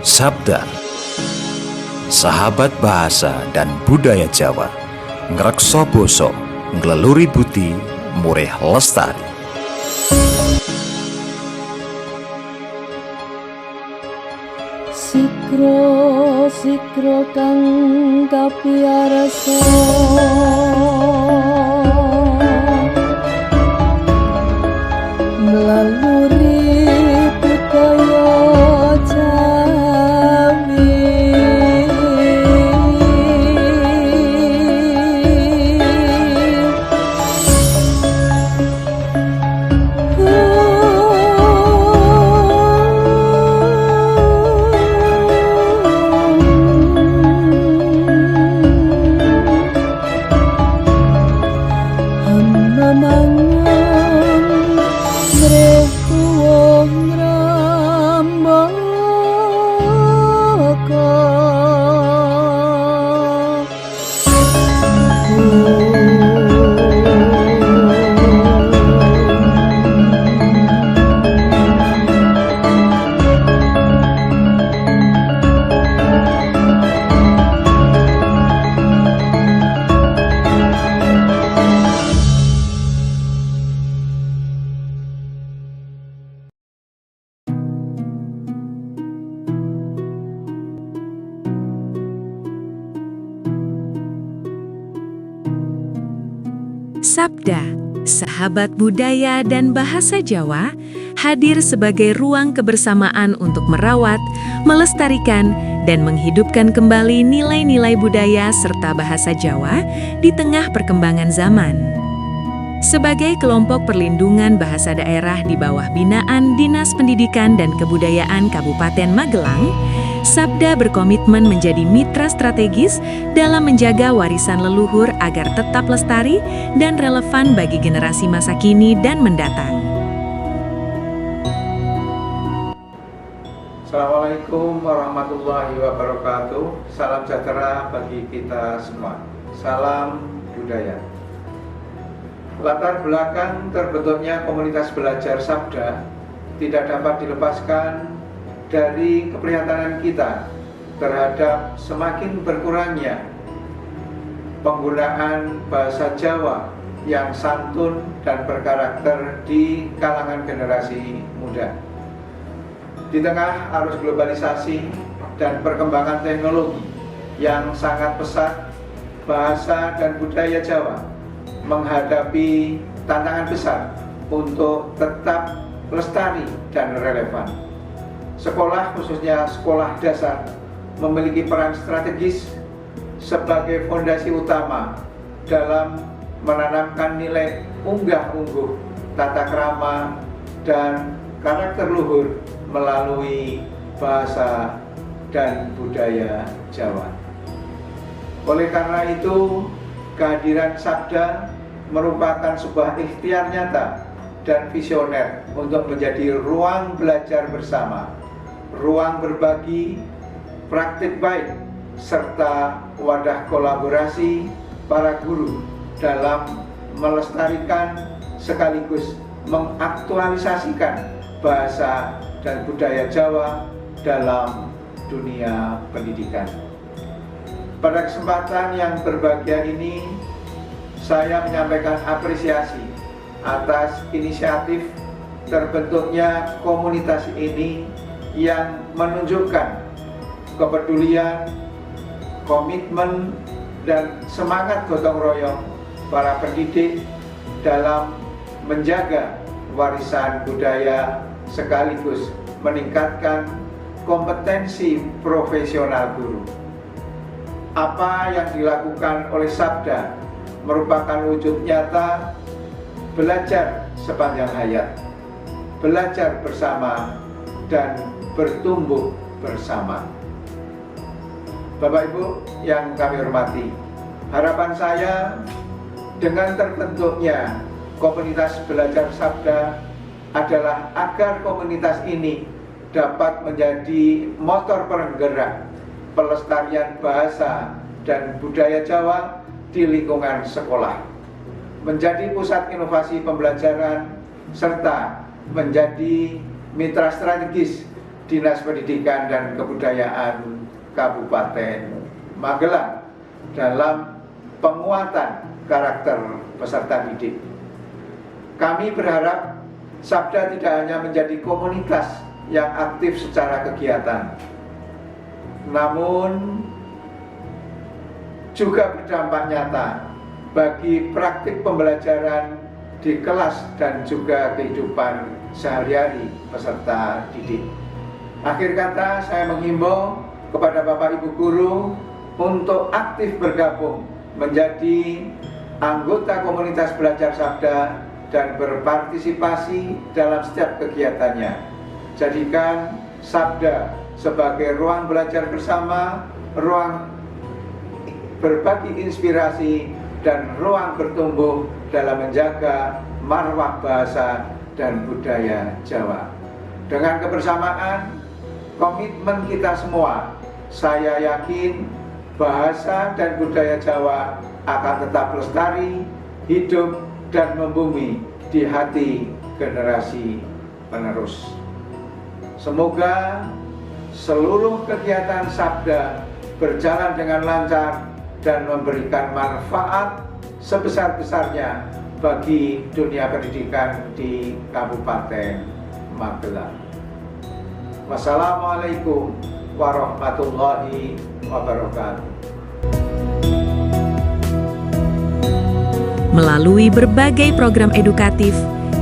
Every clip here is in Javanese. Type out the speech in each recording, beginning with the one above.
Sabda, sahabat bahasa dan budaya Jawa, ngrekso basa, ngleluri budi, murih lestari. Sikro kang kapiarsa melalui budaya Jawi. Sabda, sahabat budaya dan bahasa Jawa, hadir sebagai ruang kebersamaan untuk merawat, melestarikan, dan menghidupkan kembali nilai-nilai budaya serta bahasa Jawa di tengah perkembangan zaman. Sebagai kelompok perlindungan bahasa daerah di bawah binaan Dinas Pendidikan dan Kebudayaan Kabupaten Magelang, Sabda berkomitmen menjadi mitra strategis dalam menjaga warisan leluhur agar tetap lestari dan relevan bagi generasi masa kini dan mendatang. Assalamualaikum warahmatullahi wabarakatuh. Salam sejahtera bagi kita semua. Salam budaya. Latar belakang terbentuknya komunitas belajar Sabda tidak dapat dilepaskan dari keprihatinan kita terhadap semakin berkurangnya penggunaan bahasa Jawa yang santun dan berkarakter di kalangan generasi muda. Di tengah arus globalisasi dan perkembangan teknologi yang sangat pesat, bahasa dan budaya Jawa menghadapi tantangan besar untuk tetap lestari dan relevan. Sekolah, khususnya sekolah dasar, memiliki peran strategis sebagai fondasi utama dalam menanamkan nilai unggah-ungguh, tata krama, dan karakter luhur melalui bahasa dan budaya Jawa. Oleh karena itu, kehadiran Sabda merupakan sebuah ikhtiar nyata dan visioner untuk menjadi ruang belajar bersama, ruang berbagi, praktik baik, serta wadah kolaborasi para guru dalam melestarikan sekaligus mengaktualisasikan bahasa dan budaya Jawa dalam dunia pendidikan. Pada kesempatan yang berbahagia ini, saya menyampaikan apresiasi atas inisiatif terbentuknya komunitas ini yang menunjukkan kepedulian, komitmen, dan semangat gotong royong para pendidik dalam menjaga warisan budaya sekaligus meningkatkan kompetensi profesional guru. Apa yang dilakukan oleh Sabda merupakan wujud nyata belajar sepanjang hayat, belajar bersama, dan bertumbuh bersama. Bapak Ibu yang kami hormati, harapan saya dengan terbentuknya komunitas belajar Sabda adalah agar komunitas ini dapat menjadi motor penggerak pelestarian bahasa dan budaya Jawa di lingkungan sekolah, menjadi pusat inovasi pembelajaran, serta menjadi mitra strategis Dinas Pendidikan dan Kebudayaan Kabupaten Magelang dalam penguatan karakter peserta didik. Kami berharap Sabda tidak hanya menjadi komunitas yang aktif secara kegiatan, namun juga berdampak nyata bagi praktik pembelajaran di kelas dan juga kehidupan sehari-hari peserta didik. Akhir kata, saya menghimbau kepada Bapak Ibu guru untuk aktif bergabung menjadi anggota komunitas belajar Sabda dan berpartisipasi dalam setiap kegiatannya. Jadikan Sabda sebagai ruang belajar bersama, ruang berbagi inspirasi, dan ruang bertumbuh dalam menjaga marwah bahasa dan budaya Jawa. Dengan kebersamaan, komitmen kita semua, saya yakin bahasa dan budaya Jawa akan tetap lestari, hidup, dan membumi di hati generasi penerus. Semoga seluruh kegiatan Sabda berjalan dengan lancar dan memberikan manfaat sebesar-besarnya bagi dunia pendidikan di Kabupaten Magelang. Wassalamualaikum warahmatullahi wabarakatuh. Melalui berbagai program edukatif,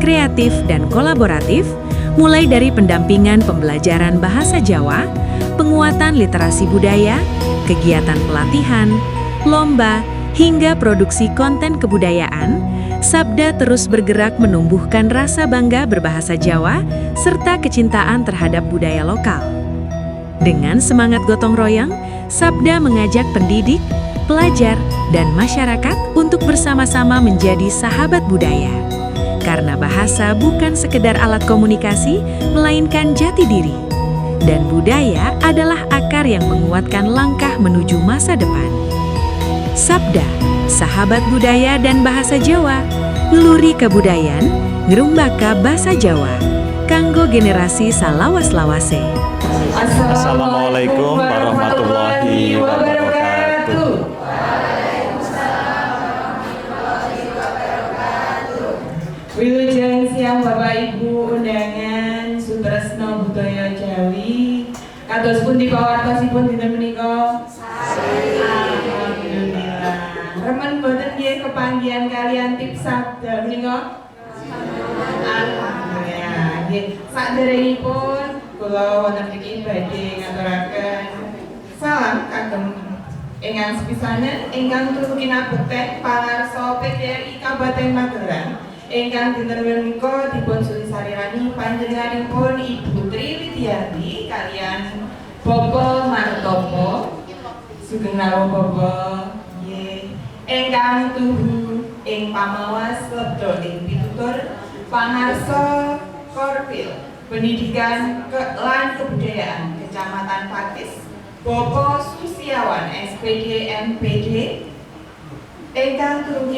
kreatif, dan kolaboratif, mulai dari pendampingan pembelajaran bahasa Jawa, penguatan literasi budaya, kegiatan pelatihan, lomba, hingga produksi konten kebudayaan, Sabda terus bergerak menumbuhkan rasa bangga berbahasa Jawa serta kecintaan terhadap budaya lokal. Dengan semangat gotong royong, Sabda mengajak pendidik, pelajar, dan masyarakat untuk bersama-sama menjadi sahabat budaya. Karena bahasa bukan sekedar alat komunikasi, melainkan jati diri. Dan budaya adalah akar yang menguatkan langkah menuju masa depan. Sabda, sahabat budaya dan bahasa Jawa, ngeluri kebudayaan, ngerumbaka bahasa Jawa, kanggo generasi salawas-lawase. Assalamualaikum warahmatullahi wabarakatuh. Wilujeng siang Bapak Ibu undangan Sutresno Budaya Jawi. Kados pundi pawartosipun dinten menika? Alhamdulillah. Remen boten nggih kepanggihan kalian tips Sabda menika? Alhamdulillah. Nggih, saderengipun kula wonten mriki badhe ngaturaken salam kagem ingkang sepisanan ingkang tutu kinabekten pangarsa PDRI Kabupaten Magelang. Ingkang dinten menika dipun sulisarirani panjenenganipun Ibu Tri Widiarti kalian Bapak Martopo sugeng rawuh Bapak nggih ingkang tuhu ing pamawas lebda ing pitutur pangarsa Korwil Pendidikan lan Kebudayaan Kecamatan Pakis Bapak Susiawan SPD MPD ingkang turun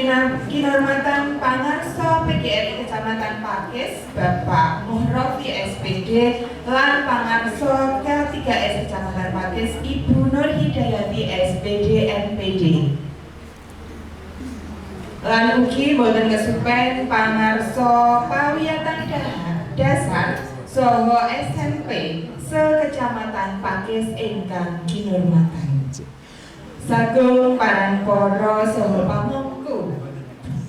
kinurmatan pangarsa PGRI Kecamatan Pakis Bapak Muhrofi SPD lan pangarsa K3S Kecamatan Pakis Ibu Nur Hidayati SPD MPD lan ugi boten kesupen pangarsa pawiyatan dasar saha SMP se-Kecamatan Pakis ingkang kinurmatan sagung paranpara saha pamangku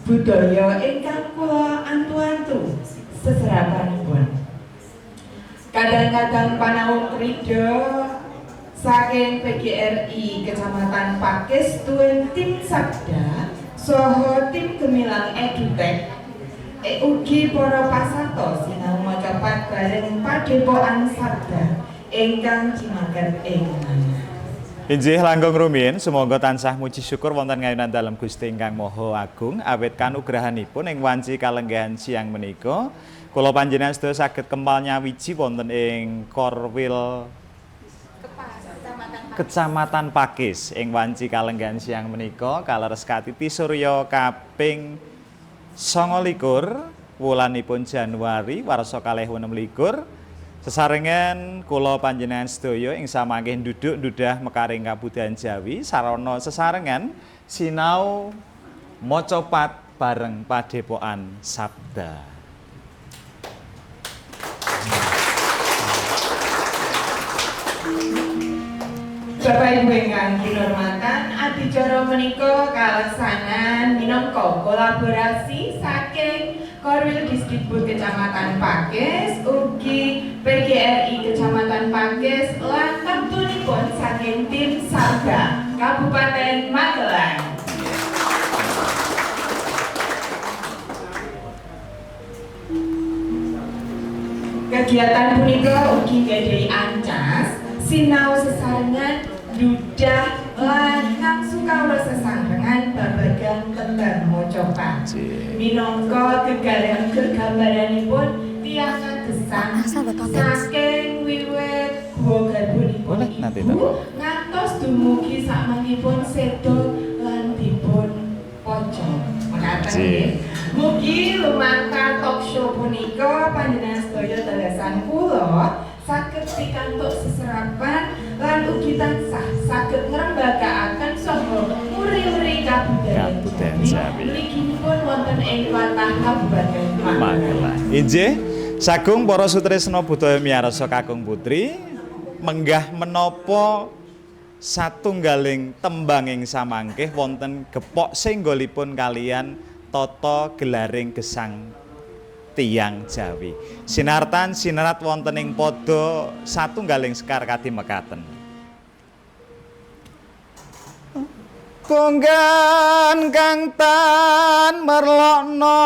budaya ingkang kula antu-antu seserapanipun. Kadang-kadang panawung krida saking PGRI Kecamatan Pakis tuwin tim Sabda saha tim Gemilang Edutech ugi para pasarta sinau maca bareng padepokan Sabda ingkang jimaket ing manah. Injih langgeng rumiyin, sumangga tansah muji syukur wonten ngayunan dalem Gusti ingkang Maha Agung awit kanugrahanipun ing wanci kalenggahan siang menika kula panjenengan sedaya saged kempal nyawiji wonten ing Korwil Kecamatan Pakis ing wanci kalenggahan siang menika kaleres katiti surya kaping 29 wulanipun Januari warsa kalih 26 Sesarengan kula panjenengan sedaya ing samangke duduk dudah mekaring kabudayan Jawi sarana sesarengan sinau maca pat bareng padepokan sabda. Bapak Ibu ingkang kinurmatan, adicara menika kaleksanan minangka kolaborasi saking Korwil Distribut Kecamatan Pakis ugi PGRI Kecamatan Pakis lan tentunipun saking tim Sabda Kabupaten Magelang. Kegiatan punika ugi gadhahi ancas sinau sesarengan dudah lan ngangsu kawula sesarengan babagan tembang maca pat. Minangka gegambaranipun tiyang gesang saking wiwit guwa garbunipun ibu ngantos dumugi sakmangipun sedo lan dipun pocong. Mekaten nggih. Mugi lumantar talk show punika panjenengan sedaya tegasan kula saged pikantuk seserapan lan ugi tansah saged ngrembakakaken saha muri-muri kabudayan Jawi. Mliginipun wonten ing watah Kabupaten Magelang. Injih, sagung para sutresna budaya miyarsa kakung putri menggah menapa satunggaling tembang ing samangkih wonten gepok senggolipun kalian tata gelaring gesang tiyang Jawi. Sinartan sinarat wonten ing pada satunggaling sekar kadi mekaten. Konggan kang tan merlokno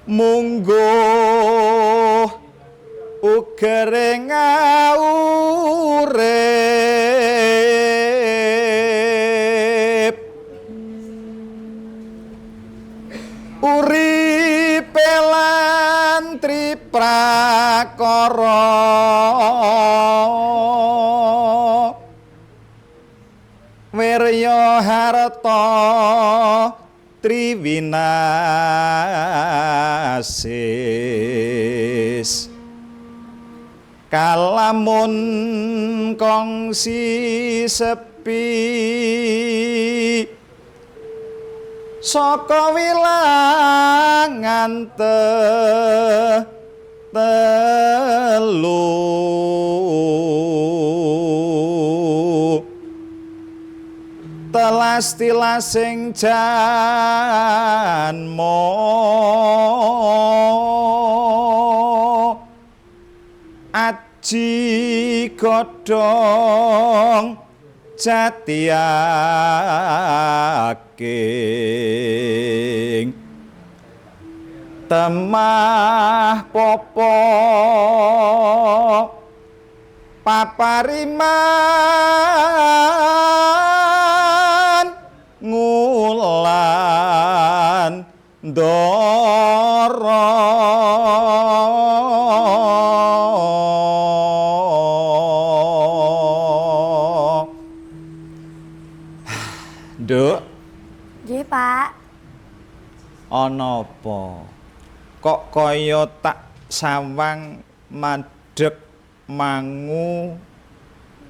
mungguh ugering urip uripe lan triprakara wirya harta triwinasis kalamun kongsi sepi saka wilangan telu telas tilasing janmo aji godhong jati aking temah popo papariman ngulan ndara Nduk. Nggih, Pak. Ana apa? Kok kaya tak sawang madheg mangu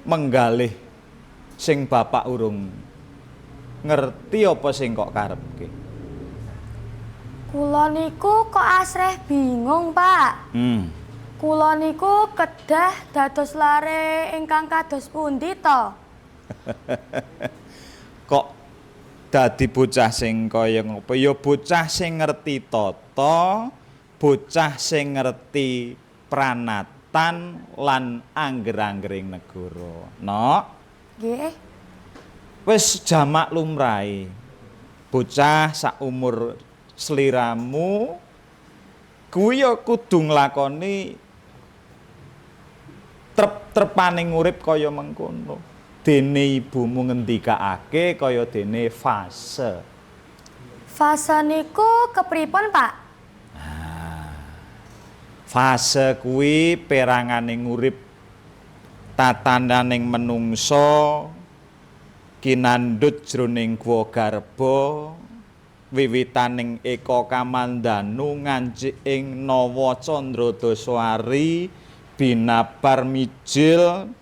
menggalih sing bapak urung ngerti apa sing kok karepke? Kula niku kok asreh bingung, Pak. Kula niku kedah dados lare ingkang kados pundi to? Kok dadi bocah sing kaya ngopo? Ya bocah sing ngerti tata, bocah sing ngerti pranatan lan angger-anggering negara. Nok. Nggih. Wis jamak lumrahe. Bocah sak umur sliramu kuwi ya kudu nglakoni trep-trepaning urip kaya mengkono. Dene ibumu ngendikake kaya dene fase. Fase niku kepripun, Pak? Fase kuwi peranganing urip tatananing menungsa kinandhut jroning guwa garba wiwitaning Eka Kamandanu ngancik ing Nawa Candra Daswari binabar mijil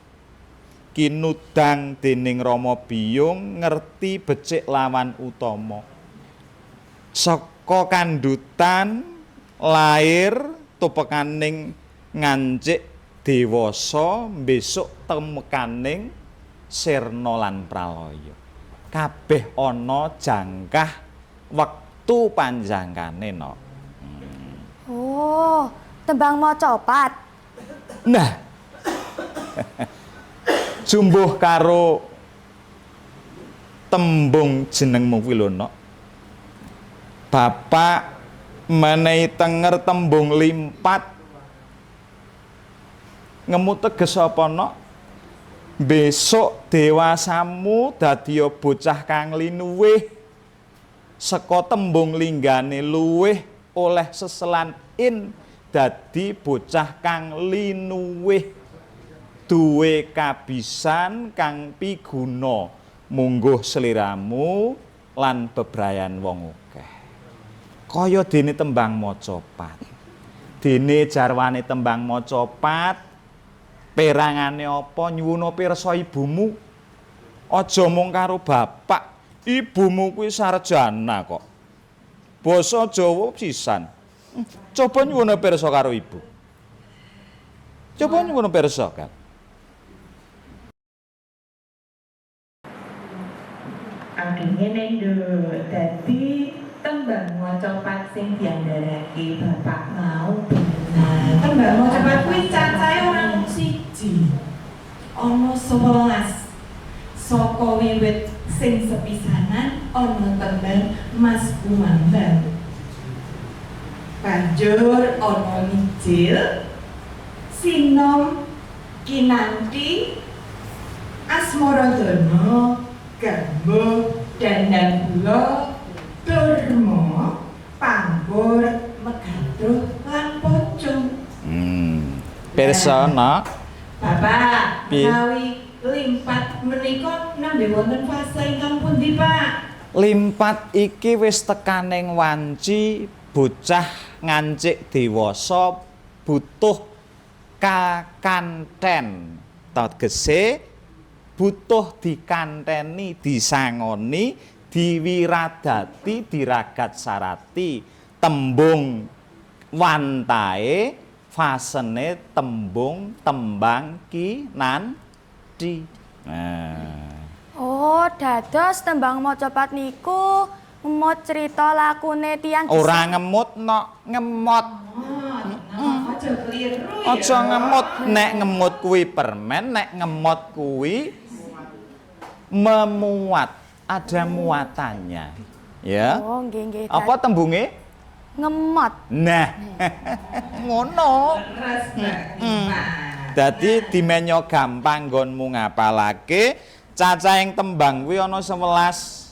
kinudang dening Rama Biyung ngerti becik lawan utama. Saka kandhutan lair tupekaning ngancik dewasa besok temekaning sirna lan pralaya. Kabeh ana jangkah wektu panjangkane no. Oh, tembang macapat. Nah. Jumbuh karo tembung jenengmu kuwi lho no. Bapak menehi tenger tembung limpat ngemu teges apa no? Besok dewasamu dadi bocah kang linuwih saka tembung linggane luwih oleh seselan in dadi bocah kang linuwih duwe kabisan kang piguna mungguh sliramu lan bebrayan wong akeh. Kaya dene tembang macapat. Dene jarwane tembang macapat perangane apa nyuwuna pirsa ibumu. Aja mung karo bapak, ibumu kuwi sarjana kok. Basa Jawa pisan. Coba nyuwuna pirsa karo ibu. Coba nyuwuna pirsa kan. Artinya dadi tembang macapat sing diandharake bapak mau bener. Tembang macapat kuwi cacahe ora mung siji. Ana 11. Saka wiwit sing sepisanan ana tembang Mas Kumambang. Banjur ana Mijil, Sinom, Kinanti, Asmaradana, Gambuh, Dandang Kula, Durma, Pambur, Megatruh, lan Pocong. Pirsa no. Bapak, Piye? menawi limpat menika nembe wonten fase ingkang pundi, Pak? Limpat iki wis tekaning wanci bocah ngancik dewasa butuh kakanten. Tegese butuh dikanteni, disangoni, diwiradati, diragat sarati. Tembung wantae fasene tembung tembang kinanti. Nah. Oh, dados tembang macapat niku ngemot cerita lakune tiyang Ora ngemut no, ngemot. Aja keliru ya. Aja ngemut, nek ngemut kuwi permen, nek ngemot kuwi memuat, ada muatannya. Ya. Oh, nggih nggih. Apa tembunge? Ngemot. Nah. Ngono. Ras Pak. Dadi dimenyo gampang nggonmu ngapalake, cacahing tembang kuwi ana 11.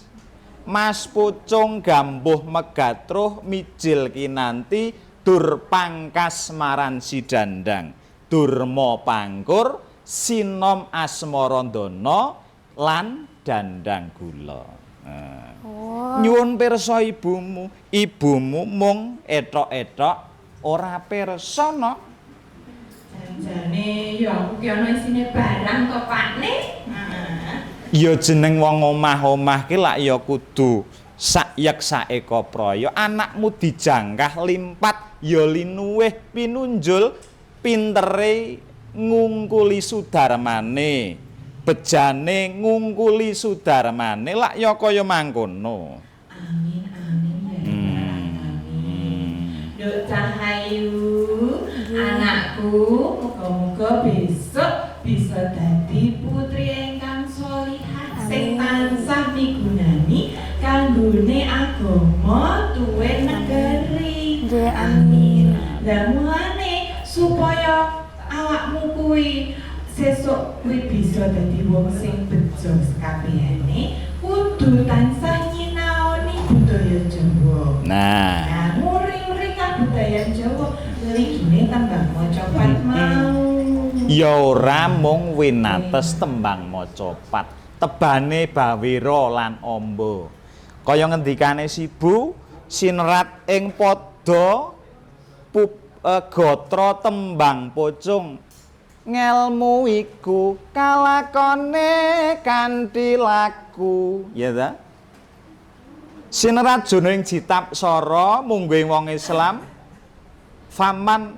Mas Pucung, Gambuh, Megatruh, Mijil, Kinanti, Dur Pangkas, Maran Sidandang, Durma Pangkur, Sinom, Asmarandana lan Dandang Gula. Nyuwun pirsa ibumu, ibumu mung etok-etok ora pirsa no. Janjane ya aku ki ana isine barang kok Pakne. Ya jeneng wong omah-omah ki lak ya kudu sakyek saeka praya. Anakmu dijangkah limpat ya linuwih pinunjul pintere ngungkuli sudarmane. Bejane ngungkuli sudarmane lak ya kaya mangkono. Amin amin ya. Amin. Duk Cahayu, anakku muga-muga besok bisa dadi putri ingkang sholihah sing tansah migunani kanggone agama tuwin negeri. Nggih, amin. Lah mulane supaya awakmu kuwi sesuk kuwi bisa dadi wong sing bejo sakabehane kudu tansah nyinaoni budaya Jawa. Nah, Muring-muring kabudayan Jawa mligine tembang macapat mau. ya ora mung winates tembang macapat, tebane Bawira lan Amba. Kaya ngendikane Sibu, sinerat ing padha gatra tembang pocung. Ngelmu iku kalakone kanthi laku. Ya ta? Sinerat jroning jitab sara mungguing wong Islam. Faman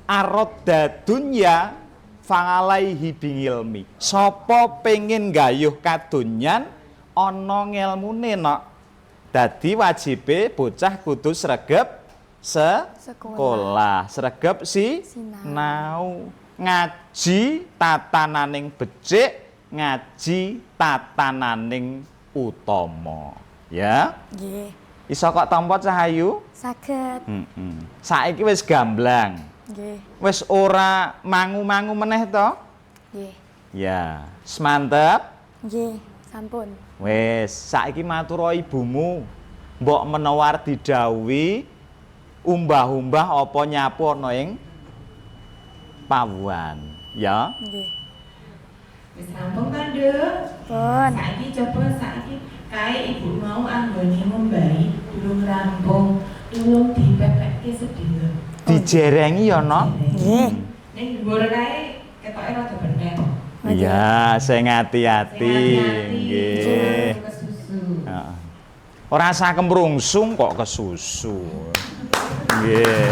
aradda dunya fangalaihi bingilmi. Sapa pengin gayuh kadonyan ana ngelmune nok. Dadi wajibe bocah kudu sregep sekolah. Sregep sinau. Ngaji tatananing becik, ngaji tatananing utama. Ya? Nggih. Iso kok tampa Cahayu? Saged. Saiki wis gamblang. Nggih. Wis ora mangu-mangu meneh to? Nggih. Ya, semantep. Nggih, sampun. Wis, saiki matur ibumu. Mbok menawar didhawuhi umbah-umbah apa nyapu ana ing pawuan, ya. Nggih. Wis rampung kan, Nduk? Pun. Saiki coba kae ibu mau anggone ngombahi durung rampung, tulung dipepekke sedina. Dijerengi ya, Nok? Nggih. Ning dhuwur kae ketoke rada bener. Iya, sing ati-ati. Nggih. Kesusu. Heeh. Ora usah kemrungsung kok kesusu. Nggih.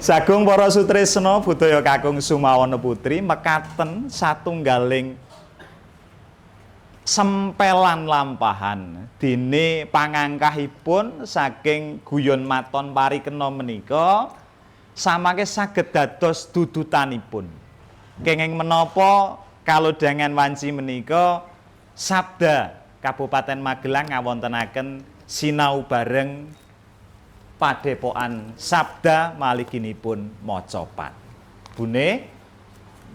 Sagung para sutresna budaya kakung Sumawana Putri mekaten satunggaling sempelan lampahan dene pangangkahipun saking guyon maton parikena menika samangke saged dados dudutanipun. Kenging menapa kalodhangan wanci menika Sabda Kabupaten Magelang ngawontenaken sinau bareng Padepokan Sabda maliginipun macapat. Bune?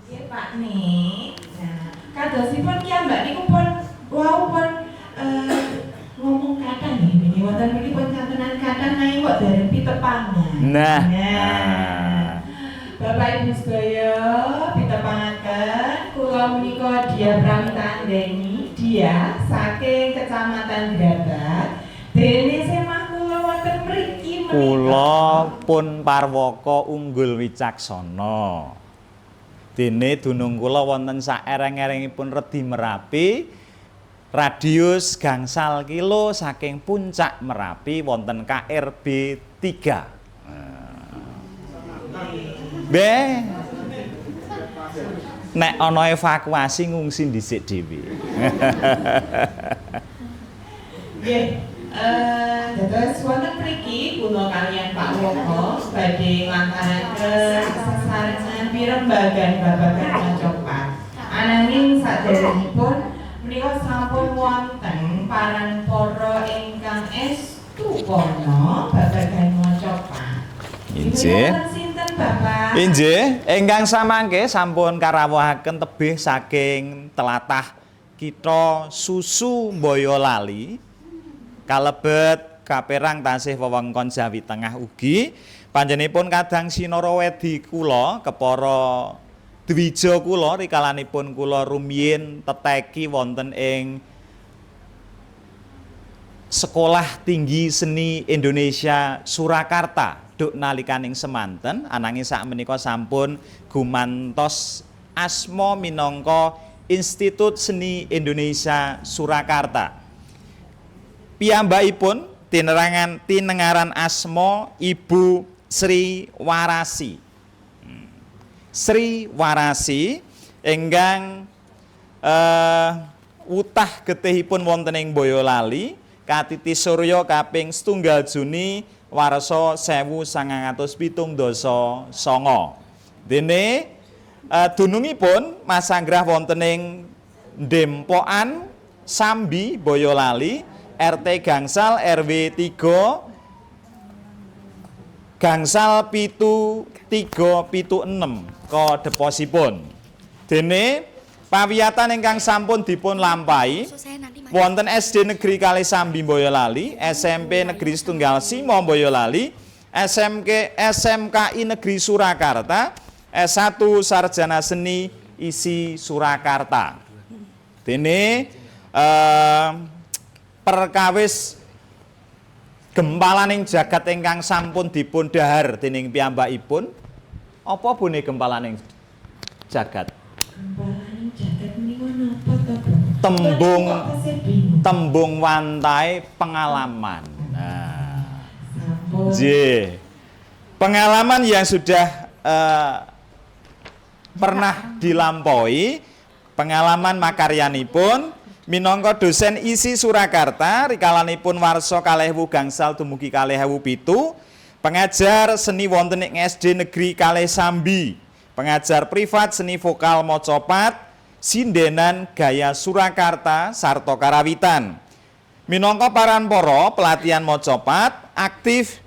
Nggih, Pak nih. Nah, kadosipun kiambak niku pun ngomong kata nih, wonten mriki pun cantenan kata nanging kok dereng pitepangan. Nah. Bapak Ibu sedaya pitepangaken kula menika Dia Pramitandeni, Dia saking Kecamatan Grabak. Dene semah kula wonten mriki menika. Kula pun parwaka unggul wicaksana. Dene dunung kula wonten saereng-erengipun Redi Merapi. Radius gangsal kilo saking puncak Merapi wonten KRB 3. Nek ana evakuasi ngungsi dhisik dhewe. Nggih, dados wonten mriki kula kaliyan Pak Woko badhe nglantaraken sesarengan pirembagan babagan macapat. Ananging saderengipun menika sampun wonten parangpara ingkang estu kana babagan macapat. Inggih. Sinten Bapak? Inggih, ingkang samangke sampun karawuhaken tebih saking tlatah kitha Susu Boyolali kalebet kaperang tasih wewengkon Jawi Tengah ugi panjenenganipun kadang sinara wedi kula kepara dwija kula rikalanipun kula rumiyin teteki wonten ing Sekolah Tinggi Seni Indonesia Surakarta duk nalikaning semanten ananging sakmenika sampun gumantos asma minangka Institut Seni Indonesia Surakarta. Piyambakipun tinengaran asma Ibu Sri Warasi. Sri Warasi ingkang utah getihipun wonten ing Boyolali katiti surya kaping 1 Juni warsa 1979. Dene dunungipun masanggrah wonten ing Dempokan Sambi Boyolali RT gangsal RW 3 gangsal 7376 kodeposipun. Dene pawiyatan ingkang sampun dipun lampahi wonten SD Negeri Kali Sambi Boyolali, SMP Negeri Setunggal Simo Boyolali, SMKI Negeri Surakarta, S1 Sarjana Seni ISI Surakarta. Dene perkawis gempalaning jagat ingkang sampun dipun dhahar dening piyambakipun. Apa bune gempalaning jagat? Gempalaning jagat menika napa to, Bu? Tembung wantai pengalaman. Nah, Sampun. J. Pengalaman yang sudah pernah dilampaui, pengalaman makaryanipun minangka dosen isi Surakarta rikalanipun warsa 2000 gangsal dumugi 2007, pengajar seni wonten ing SD Negeri Kalih Sambi, pengajar privat seni vokal Mocopat, sindenan gaya Surakarta sarta karawitan. Minangka paranpara pelatihan Mocopat aktif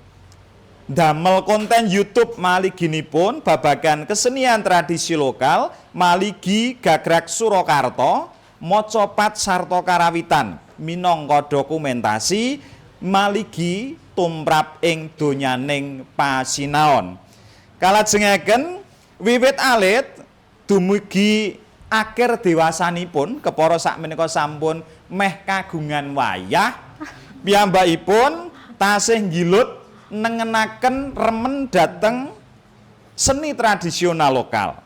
damel konten YouTube maliginipun babagan kesenian tradisi lokal maligi gagrag Surakarta, Mocopat sarta karawitan minangka dokumentasi maligi tumrap ing donyaning pasinaon. Kalajengaken wiwit alit dumugi akhir dewasanipun kepara sakmenika sampun meh kagungan wayah, piyambakipun tasih nggilut nengenaken remen dhateng seni tradisional lokal.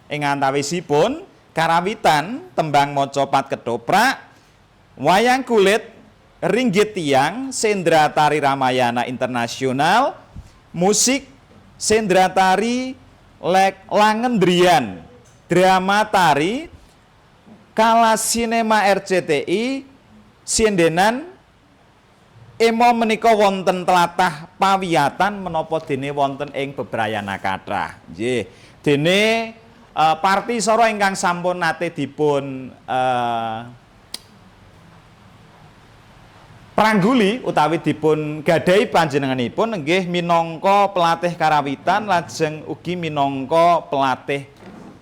Ing antawisipun karawitan, tembang Mocopat ketoprak, wayang kulit, ringgit tiang, sendra tari Ramayana Internasional, musik, sendra tari Langendrian, drama tari, Kala Sinema RCTI, sindenan emo menika wonten tlatah pawiyatan menapa dene wonten ing bebrayana kathah. Nggih. Dene partisara ingkang sampun nate dipun prangguli utawi dipun gadhahi panjenenganipun nggih minangka pelatih karawitan lajeng ugi minangka pelatih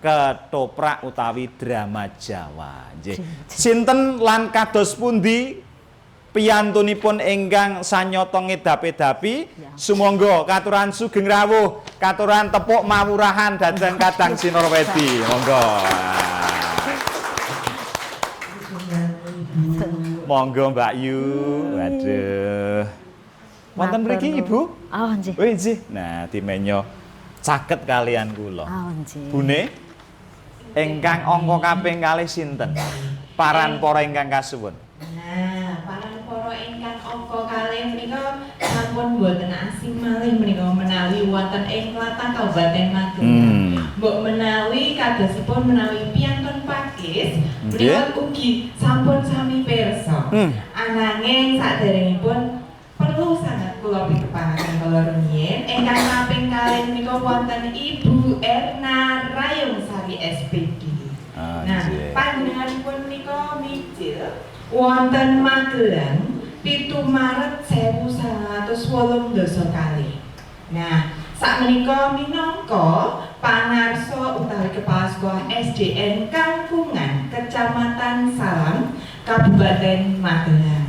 ketoprak utawi drama Jawa. Nggih. Sinten lan kados pundi piyantunipun ingkang sanyata ngedapi-dapi, sumangga katuran sugeng rawuh, katuran tepuk mawurahan dhateng Kadang Sinorwedi. Monggo. Monggo Mbak Yu. Waduh. Wonten mriki Ibu? Oh, nggih. Oh, nggih. Nah, dimenyo caket kalian kula. Oh, nggih. Bune ingkang angka kaping kalih sinten? Paranpara ingkang kasuwun. Nah, paranpara ingkang angka kalih menika sampun boten asing malih menika menawi wonten ing tlatah Kabupaten Magelang. Mbok menawi kadosipun menawi piyantun pakis menika ugi sampun sami pirsa. Ananging saderengipun perlu sangat kula pitepangaken kala rumiyin ingkang kaping kalih menika wonten Ibu Erna Rayung Sari SPD. Nah, panjenenganipun menika mijil wonten Magelang 7 Maret 1980 kalih. Nah, sakmenika minangka pangarsa utawi kepala sekolah SDN Kangkungan, Kecamatan Salam, Kabupaten Magelang.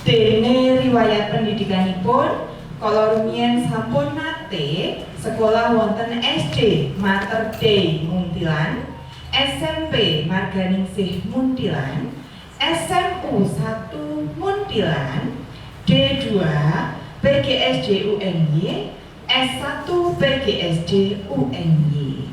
Dene riwayat pendidikanipun kala rumiyin sampun nate sekolah wonten SD Mater Dei Muntilan, SMP Marganingsih Muntilan, SMU 1 Muntilan, D2 PGSD UNY, S1 PGSD UNY.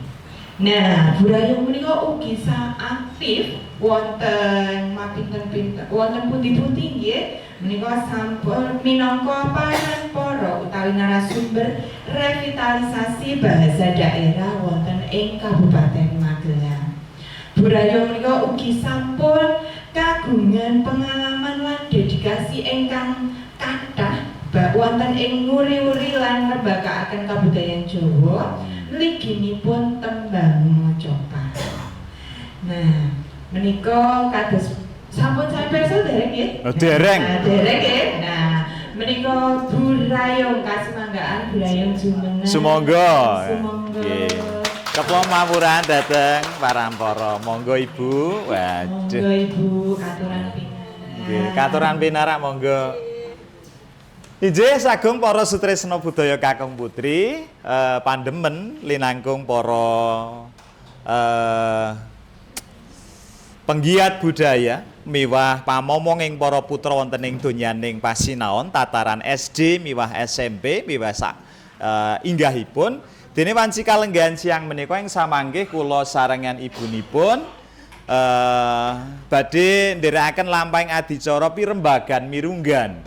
Nah, Burayung menika ugi aktif wonten mapinten-pinten wonten pundi-pundi nggih menika sampun minangka paranpara utawi narasumber revitalisasi bahasa daerah wonten ing Kabupaten Magelang. Burayung menika ugi sampun kagungan pengalaman lan dedikasi ingkang kathah wonten ing nguri-uri lan nrebakaken kabudayan Jawa mliginipun tembang Mocopat. Nah, menika kados sampun sampe pirsa dereng nggih? Dereng. Nah, dereng nggih. Nah, menika Burayung kasumanggaan Burayung jumeneng. Sumangga. Sumangga. Nggih. Kepala mawuran dhateng parampara. Monggo Ibu. Waduh. Monggo Ibu katuran pinarak. Nggih, katuran pinarak monggo. Inggih sagung para sutresna budaya kakung putri, pandemen linangkung para penggiat budaya miwah pamomong ing para putra wonten ing donyaning pasinaon tataran SD miwah SMP miwah inggahipun dene wanci kalenggahan siang menika ing samanggih kula sarengan ibunipun badhe ndherekaken lampahing adicara pirembagan mirunggan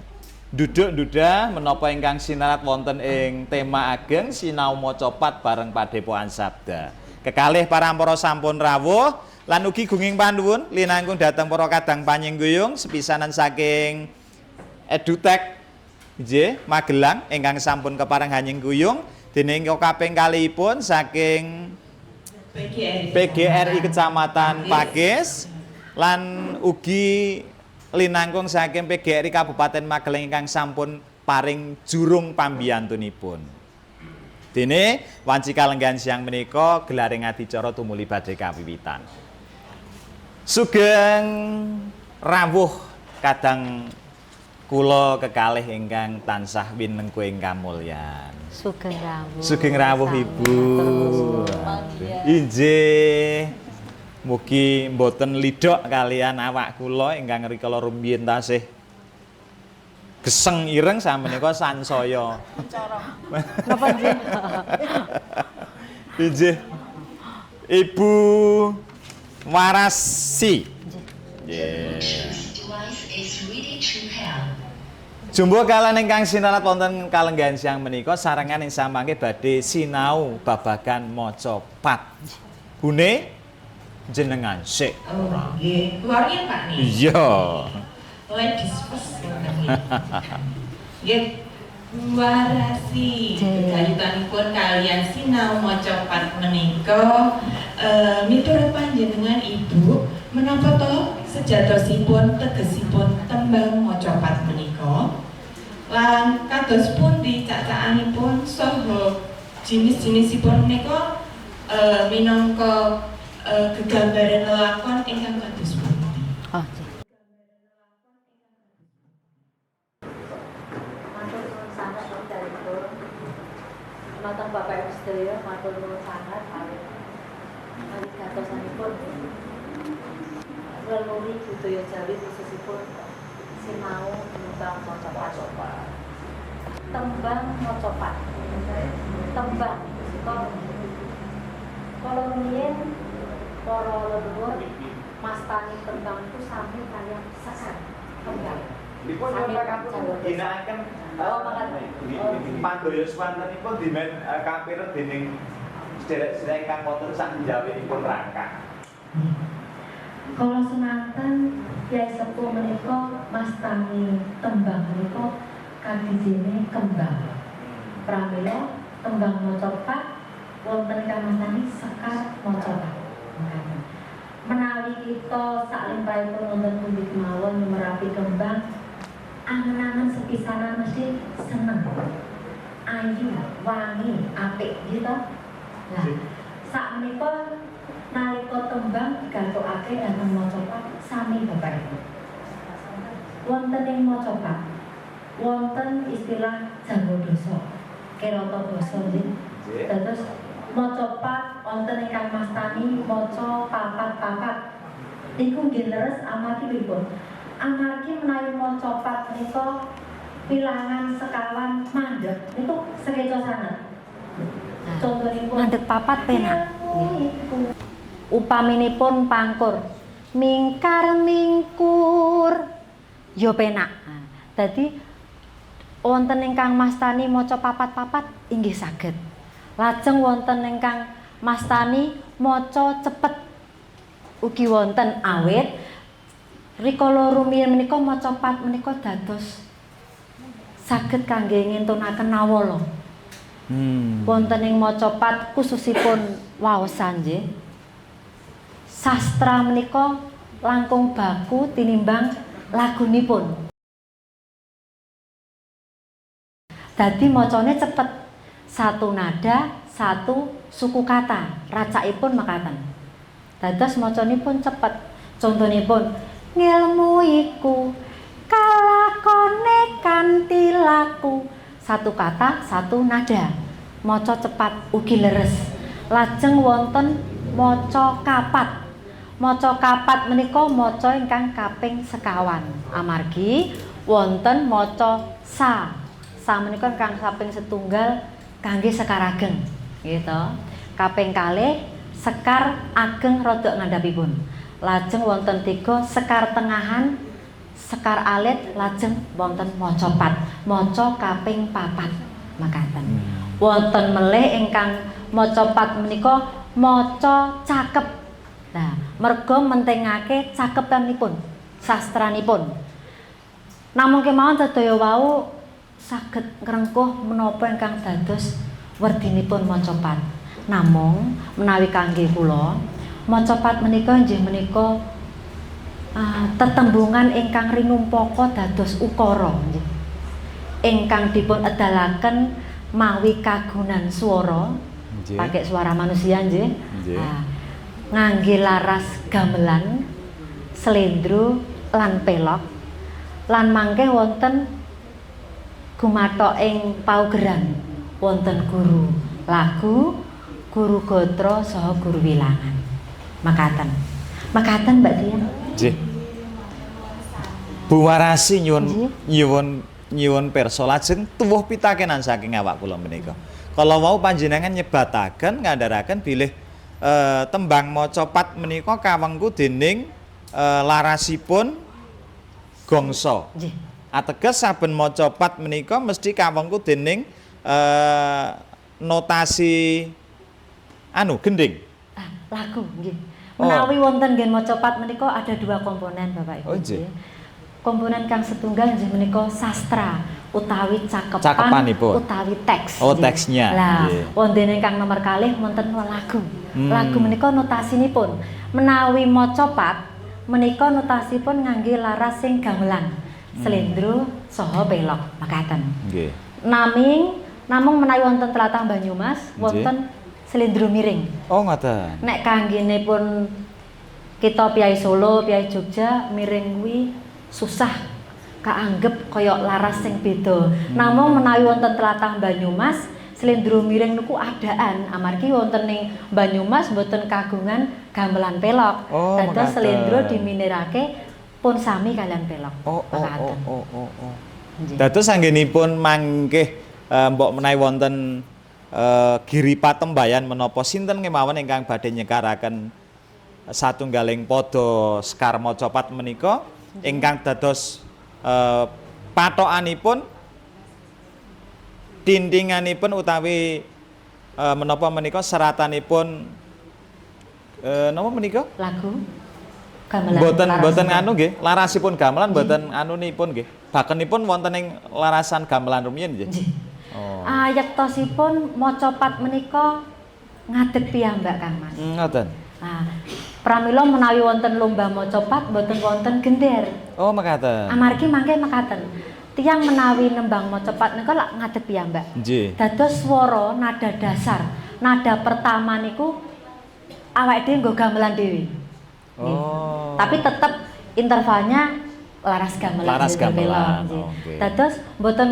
duduk-dudah menapa ingkang sinarat wonten ing tema ageng sinau maca pat bareng Padepokan Sabda. Kekalih parampara sampun rawuh lan ugi gunging panuwun linangkung dhateng para kadang panyengguyung sepisanan saking Edutek nggih Magelang ingkang sampun kepareng hanyingguyung dene kaping kalihipun saking PGRI Kecamatan Pakis lan ugi linangkung saking PGRI Kabupaten Magelang ingkang sampun paring jurung pambiyantunipun. Dene wanci kalenggahan siang menika gelaring adicara tumuli badhe kawiwitan. Sugeng rawuh kadang kula kekalih ingkang tansah winengku ing kamulyan. Sugeng rawuh. Sugeng rawuh Ibu. Injih. Mugi mboten lidok kalian awak kula ingkang rikala rumiyin tasih geseng ireng sameneika sansaya. Napa nggih? Injih. Ibu Warasi. Jumbo kalian ingkang sinarat wonten kalenggahan siang menika sarengan ing samangke badhe sinau babagan maca pat. Bune jenengan sik. Oh, nggih. Keluarnya Pak nih. Iya. Ladies first. Nggih. Warasi kegayutanipun kalian sinau maca pat menika miturut panjenengan Ibu menapa to sejatosipun tegesipun tembang maca pat menika lan kados pundi cacakanipun saha jenis-jenisipun menika minangka gegambaran lelakon ingkang kados pundi. Oh, Matang Bapak Ibu sedaya matur nuwun sangat arigatosipun leluhur budaya Jawi khususipun sinau tembang maca pat. Tembang maca pat. Tembang kalau riyen para leluhur mastani tembang itu sami kaliyan sesat tembang. Dipun ginakaken Pandoyo swantenipun dimen kapiret dening sederek-sederek ingkang wonten sak njawinipun rangka. Kalau semanten Yai Sepuh menika mastani tembang menika kadijene kembang. Pramila tembang maca pat wonten kang mastani sekar maca pat. Menawi kita saklimpahipun wonten pundi kemawon merapi kembang angen-angen sepisanan mesti seneng, ayu, wangi, apik gitu. Nah, sakmenika nalika tembang digatokake dhateng maca pat sami Bapak Ibu. Wonten ing maca pat wonten istilah janggo dosa, kerata dosa nggih. Dados maca pat wonten ingkang mastani maca papat-papat. Niku nggih leres amargi pripun? Amargi menawi maca pat menika wilangan sekawan mandheg niku sekeca sanget. Contonipun mandheg papat penak. Upaminipun pangkur mingkar mingkur ya penak. Dadi wonten ingkang mastani maca papat-papat inggih saged. Lajeng wonten ingkang mastani maca cepet ugi wonten awit rikala rumiyin menika maca pat menika dados saged kangge ngentunaken nawala. Wonten ing maca pat khususipun waosan nggih. Sastra menika langkung baku tinimbang lagunipun. Dadi macane cepet. Satu nada, satu suku kata. Racakipun mekaten. Dados macanipun cepet. Contonipun ngilmu iku kalakone kanthi laku. Satu kata, satu nada. Maca cepat ugi leres. Lajeng wonten maca kapat. maca kapat menika maca ingkang kaping sekawan. Amargi wonten maca sa. Sa menika ingkang kaping setunggal kangge sekar ageng. Gitu. Kaping kalih sekar ageng rada ngandhapipun. Lajeng wonten 3 sekar tengahan, sekar alit, lajeng wonten maca pat. Maca kaping 4 makaten. Wonten melih ingkang maca pat menika maca cakep. Nah, merga mentingake cakepanipun, sastranipun. Namung kemawon sedaya wau saged ngrengkuh menapa ingkang dados werdinipun maca pat. Namung menawi kangge kula maca pat menika inggih menika tetembungan ingkang rinumpaka dados ukara nggih. Ingkang dipun edalaken mawi kagunan swara, pakai suara manusia nggih. Ngangge laras gamelan, slendro lan pelok. Lan mangke wonten gumathok ing paugeran wonten guru lagu, guru gatra saha guru wilangan. Makaten. Makaten Mbak Dian. Nggih. Bu Warasi nyuwun pirsa lajeng tuwuh pitakenan saking awak kula menika. Kala wau panjenengan nyebataken ngandharaken bilih tembang maca pat menika kawengku dening larasipun gongso. Nggih. Ateges saben maca pat menika mesti kawengku dening notasi gending. Lagu nggih. Menawi wonten nggih maca pat menika ada 2 komponen Bapak Ibu. Oh, nggih. Komponen kang setunggal nggih menika sastra utawi Cakepanipun. utawi teks. Oh, teksnya. Lah, Nggih. wonten ingkang nomor kalih wonten lagu. Lagu menika notasinipun. Menawi maca pat menika notasipun ngangge laras sing gamelan. Slendro saha pelok makaten. Nggih. Namung menawi wonten tlatah Banyumas wonten slendro miring. Oh, ngoten. Nek kanggenipun kita piyai Solo, piyai Jogja miring kuwi susah kaanggep kaya laras sing beda. Namung menawi wonten tlatah Banyumas slendro miring niku adaan amargi wonten ning Banyumas mboten kagungan gamelan pelok. Oh, dados mekaten. slendro diminirake pun sami kalian pelok. Mekaten. Nggih. Dados anggenipun mangkih mbok menawi wonten giri patembayan menapa sinten kemawon ingkang badhe nyekaraken satunggaling pada sekar maca pat menika ingkang dados patokanipun tintinganipun utawi menapa menika seratanipun napa menika? Lagu gamelan. Mboten anu nggih, larasipun gamelan mboten anunipun nggih. Bakenipun wonten ing larasan gamelan rumiyin nggih. Oh. Yektosipun maca pat menika ngadeg piyambak Kang Mas. Ngoten. Nah, pramila menawi wonten lomba maca pat mboten wonten gender. Oh, mekaten. Amargi mangke mekaten. Tiyang menawi nembang maca pat nika lak ngadeg piyambak. Nggih. Dados swara nada dasar. Nada pertama niku awake dhewe nggo gamelan dhewe. Oh. Tapi tetep intervalnya laras gamelan. Laras gamelan. Nggih. Oke. Dados mboten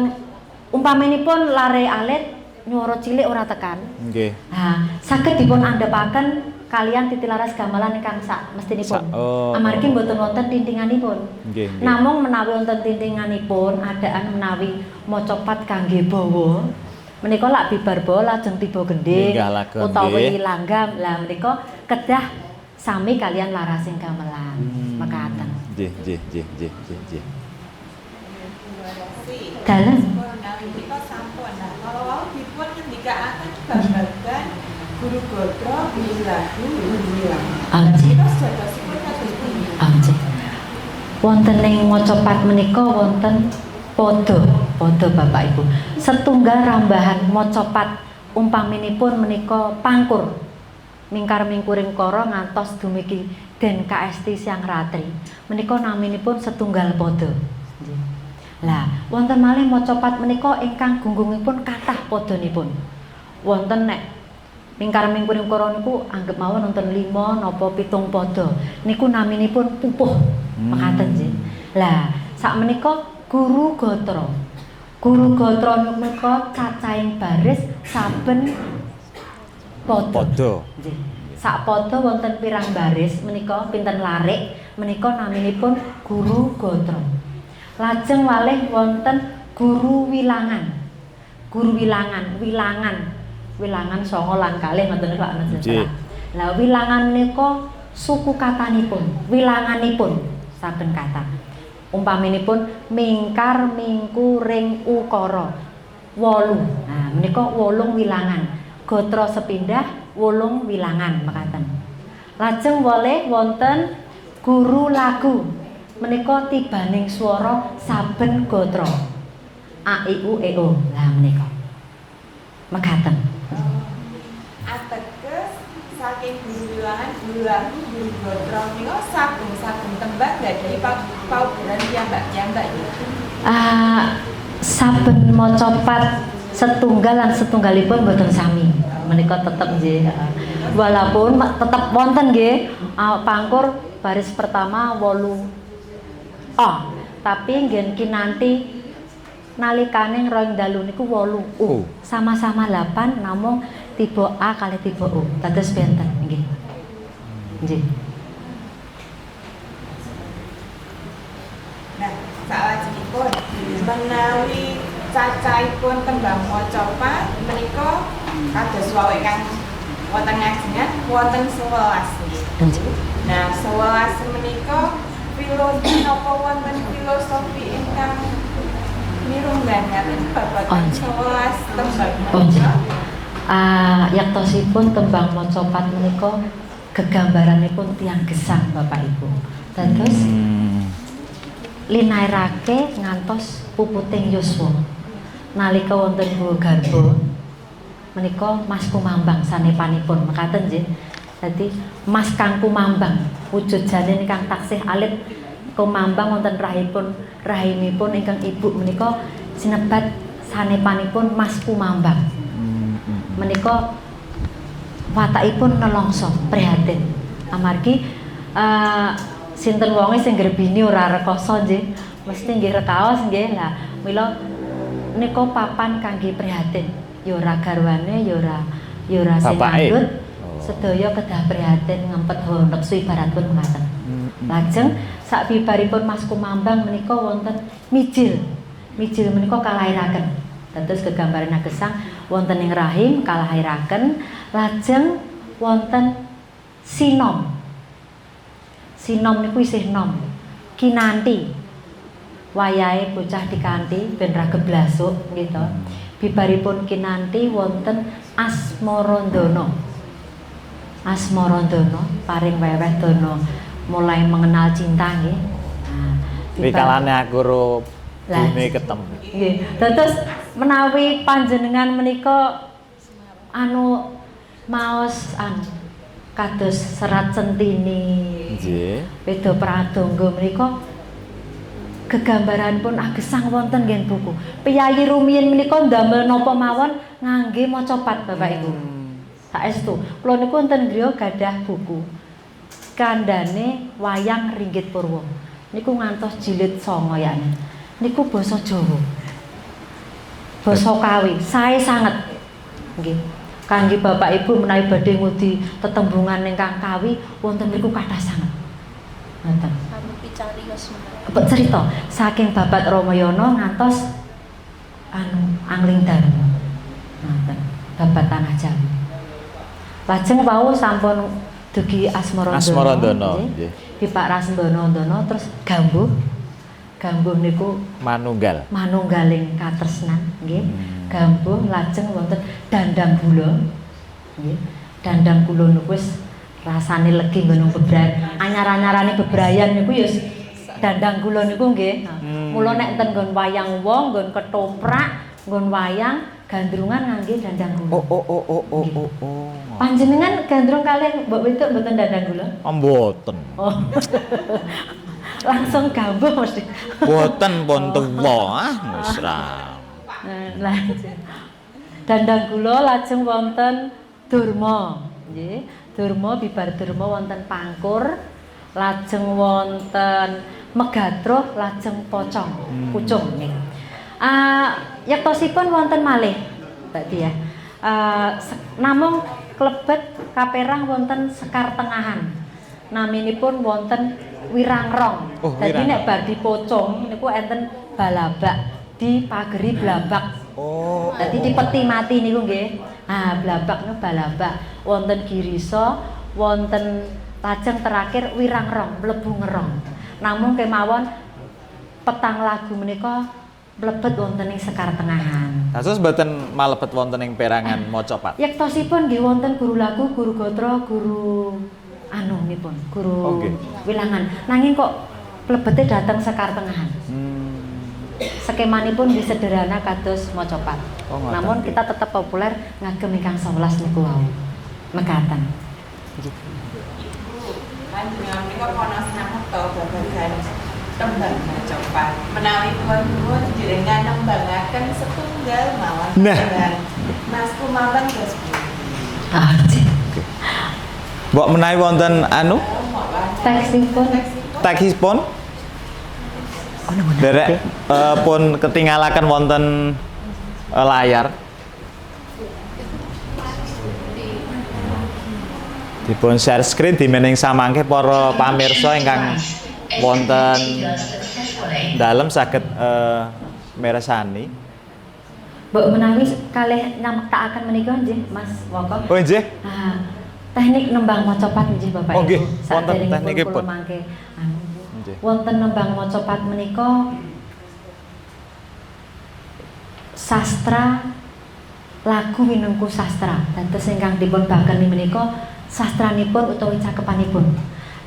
umpaminipun lare alit nyuara cilik ora tekan. Nggih. Saged dipun andhepaken kalian titi laras gamelan ingkang sak mestinipun. Amargi mboten wonten tintinganipun. Nggih. Namung menawi wonten tintinganipun adaan menawi maca pat kangge bawa menika lak bibar bawa lajeng tiba gending utawi langgam. Lah menika kedah sami kalian larasing gamelan. Mekaten. Nggih. Dalem. Kita sampun. Nah, kalau wau dipun ngendikaaken babagan guru gatra, guru lagu, guru wilangan. Kita sedasipun kados pundi? Wonten ing maca pat menika wonten padha Bapak Ibu. Setunggal rambahan maca pat umpaminipun menika pangkur. Mingkar-mingkuring kara ngantos dumugi Den KST Siang Ratri. Menika naminipun setunggal padha. Lah, wonten malih maca pat menika ingkang gunggungipun kathah padhanipun. Wonten nek mingkar-mingkuring kara niku anggep mawon wonten 5 napa 7 pada. Niku naminipun pupuh. Mekaten nggih. Lah, sakmenika guru gatra. Guru gatra menika cacahing baris saben pada. Nggih. Sakpada wonten pirang baris menika pinten larik menika naminipun guru gotra. Lajeng malih wonten guru wilangan. Guru wilangan songo lan kalih ngoten niku Pak Mas. Lah wilangan menika suku katanipun, wilanganipun saben kata. Umpaminipun mingkar, mingku, ring, ukara. 8. Nah, menika 8 wilangan. Gotra sepindah 8 wilangan mekaten. Lajeng woleh wonten guru lagu. Menika tibaning swara saben gotra. A I U E O. Lah menika. Mekaten. Ateges saking guru wilangan, guru lagu, guru gotra menika saben tembang gadhahi paugeran piyambak. Saben maca pat setunggal lan setunggalipun boten sami. Menika tetep nggih. Walaupun tetep wonten nggih pangkur baris pertama 8. Tapi nggih kinanti nalikane ngrong dalu niku 8. Sama-sama 8 namung tiba A kali tiba U. Dados benten nggih. Nggih. Nah, salajengipun menawi cacahipun tembang maca pat menika kados wau ingkang wonten ngajengan wonten 11. Nah, 11 menika filosofi napa wonten filosofi ingkang mirunggangaken babagan 11 tembang maca. Yaktosipun tembang maca pat menika gegambaranipun tiyang gesang Bapak Ibu. Dados linairake ngantos puputing yuswa. Nalika wonten Guwa Garba menika Mas Kumambang sanepanipun mekaten nggih. Dadi Mas Kang Kumambang wujud jane ingkang taksih alit Kumambang wonten rahimipun ingkang ibu menika sinebat sanepanipun Mas Kumambang. Menika watakipun nelongso prihatin amargi sinten wonge sing ngrebini ora rekoso nggih mesti nggih rekaos nggih. Lah mila nika papan kangge prihatin ya ora garwane ya ora sing ngandhut sedaya kedah prihatin ngempet hawa nepsu ibaratipun mekaten. Lajeng sabibaripun Mas Kumambang menika wonten mijil menika kalairaken dados gegambaran gesang wonten ing rahim kalairaken. Lajeng wonten sinom niku isih nom kinanti wayahe bocah dikanthi ben ra geblasuk nggih to. Bibaripun kinanti wonten asmarandana paring weweh dana mulai mengenal cinta nggih. Wikalane aku ro bumi ketemu. Nggih. Dados menawi panjenengan menika maos kados Serat Centini. Nggih. Peda Pradangga menika gegambaranipun agesang wonten nggih buku. Piyayi rumiyin menika ndamel napa mawon ngangge maca pat Bapak Ibu. Saestu kula niku wonten griya gadah buku kandhane Wayang Ringgit Purwa. Niku ngantos jilid 9 ya. Niku basa Jawa. Basa Kawi, sae sanget. Nggih. Kangge Bapak Ibu menawi badhe ngudi tetembungan ingkang Kawi wonten niku kathah sanget. Ngoten. Cerita saking babat Ramayana ngantos Angling Dharma. Ngoten. Babat Tanah Jawi. Lajeng wau sampun dugi Asmarandana. Nggih. Pak Rasmbana terus Gambuh niku manunggaling katresnan nggih. Gambuh lajeng wonten Dandang Gula. Nggih. Dandang Gula niku wis rasane legi nggonung bebrayan. Anyar-anyarane bebrayan niku ya Dandang Gula niku nggih. Mula nek enten nggon wayang wong, nggon ketoprak, nggon wayang gandrungan ngangge Dandang Gula. Panjenengan gandrung kalih mbok wedok mboten Dandang Gula? Mboten. Langsung Gambuh mesti. Mboten pun tuwa wis ra. Dandang Gula lajeng wonten Durma nggih. Durma bibar Durma wonten Pangkur, lajeng wonten Megatruh, lajeng Pocong, Pucung nggih. Yektosipun wonten malih Mbak Diah. Namung klebet kaperang wonten sekar tengahan. Naminipun wonten wirangrong. Oh, Dadi wirangrong. nek bar dipocong niku enten balabak dipageri blabak. Oh. Dadi dipeti mati niku nggih. Ah, blabak niku balabak. Wonten girisa, wonten lajeng terakhir wirangrong, mlebu ngerong. Namung kemawon petang lagu menika mlebet wonten ing sekar tengahan. Kasus mboten malebet wonten ing perangan maca pat. Yektosipun nggih wonten guru lagu, guru gatra, guru nipun, guru Oke. wilangan. Nanging kok mlebete dhateng sekar tengahan. Skemanipun nggih sederhana kados maca pat. Oh, ngoten. Namun kita tetap populer ngagem ingkang 11 niku wau. Mekaten. Panjenengan menika kono sanget to babagan tembang macapat. Menawi pun jenengan nembangaken setunggal mawon Nah. dengan Mas Kumaban Bos. Ah, Mbok menawi wonten teksipun teksipun derek pun ketinggalaken wonten layar. Dipun share screen dimening samangke para pamirsa ingkang wonten dalem saged mirsani. Mbok menawi kalih nyamektakaken menika nggih Mas Woko. Oh nggih. Ah, teknik nembang macapat nggih Bapak Oh, nggih. Ibu. Wonten Saderengipun teknikipun. kula mangke Nggih. wonten nembang macapat menika sastra lagu minangka sastra. Dados ingkang dipun bakeni menika sastranipun utawi cakepanipun.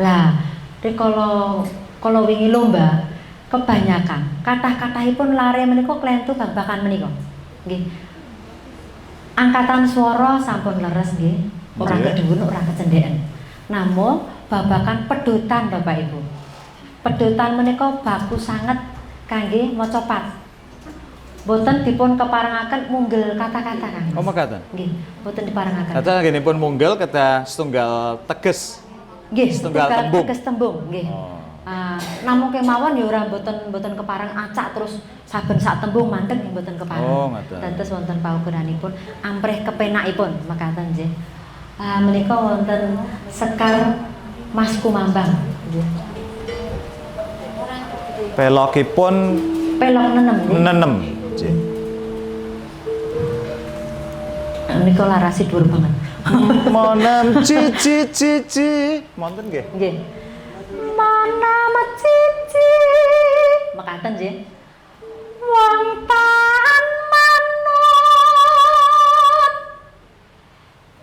Lah, rikala kala wingi lomba kebanyakan kathah-kathahipun lare menika klentu babakan menika. Nggih. Angkatan swara sampun leres nggih. Ora Nggih. kedhuwun ora kecendheken. Namung babakan pedotan Bapak Ibu. Pedotan menika bagus sanget kangge maca pat. Boten dipun keparengaken munggel kata-kata Kang. Oh mekaten. Nggih, boten diparengaken. Kata nggih pun munggel kedah setunggal teges. Nggih, setunggal setunggal tembung. teges tembung, nggih. Oh. Namung kemawon ya ora boten kepareng acak terus saben sak tembung mandeg nggih boten kepareng. Oh, ngoten. Dados wonten paugeranipun amprih kepenakipun mekaten nggih. Menika wonten sekar Mas Kumambang nggih. Pelokipun Pelok nenem nggih. nenem. Nggih. Menika larasi dhuwur banget. Monem cici. Monten nggih. Nggih. Mana cici mekaten nggih. Wong tan manut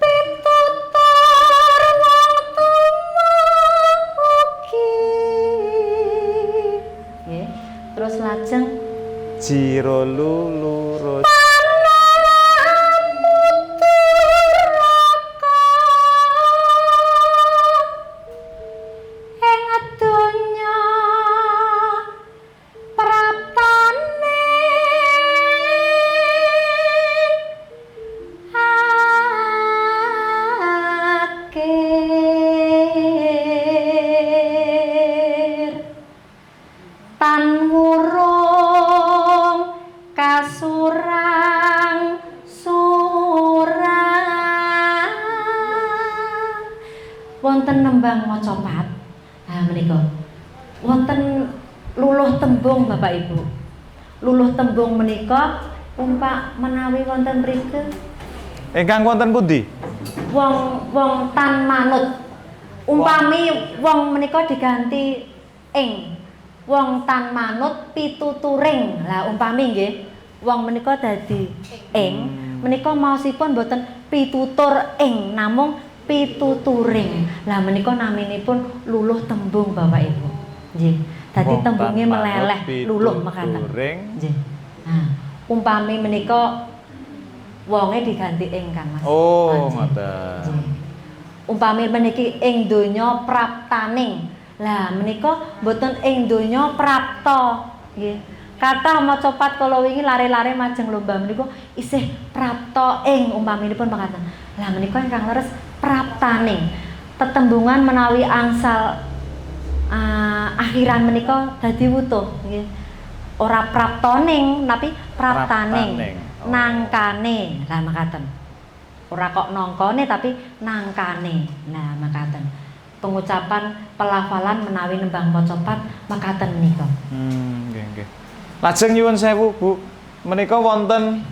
pitutur wong tuwa ugi. Nggih. Terus lajeng Jiro luluro. Tan wurung kasurang surang wonten nembang maca pat. Menika wonten luluh tembung Bapak Ibu. Luluh tembung menika umpak menawi wonten mriki Ingkang wonten pundi? wong tan manut. Umpami wong menika diganti ing wong tan manut pituturing. Lah umpami nggih wong menika dadi ing menika maosipun boten pitutur ing namung pituturing. Lah menika naminipun luluh tembung Bapak Ibu. Nggih. Dadi Wong tembunge tan manut, meleleh luluh mekaten. pituturing. Nggih. Umpami menika wonge diganti ing Kang Mas. Oh, Nggih. ngoten. Nggih. Umpami meniki ing donya praptaning. Lah menika mboten ing donya prapta. Nggih. Kathah maca pat kala wingi lare-lare majeng lomba menika isih prapta ing umpaminipun mekaten. Lah menika ingkang leres praptaning. Tetembungan menawi angsal akhiran menika dadi wutuh nggih. Ora praptoning tapi praptaning. Praptaning. Oh. Nangkane. Lah mekaten. ora kok nangkane tapi nangkane. Nah, makaten. Pengucapan pelafalan menawi nembang macapat makaten menika. Nggih. Lajeng nyuwun sewu, Bu. Menika wonten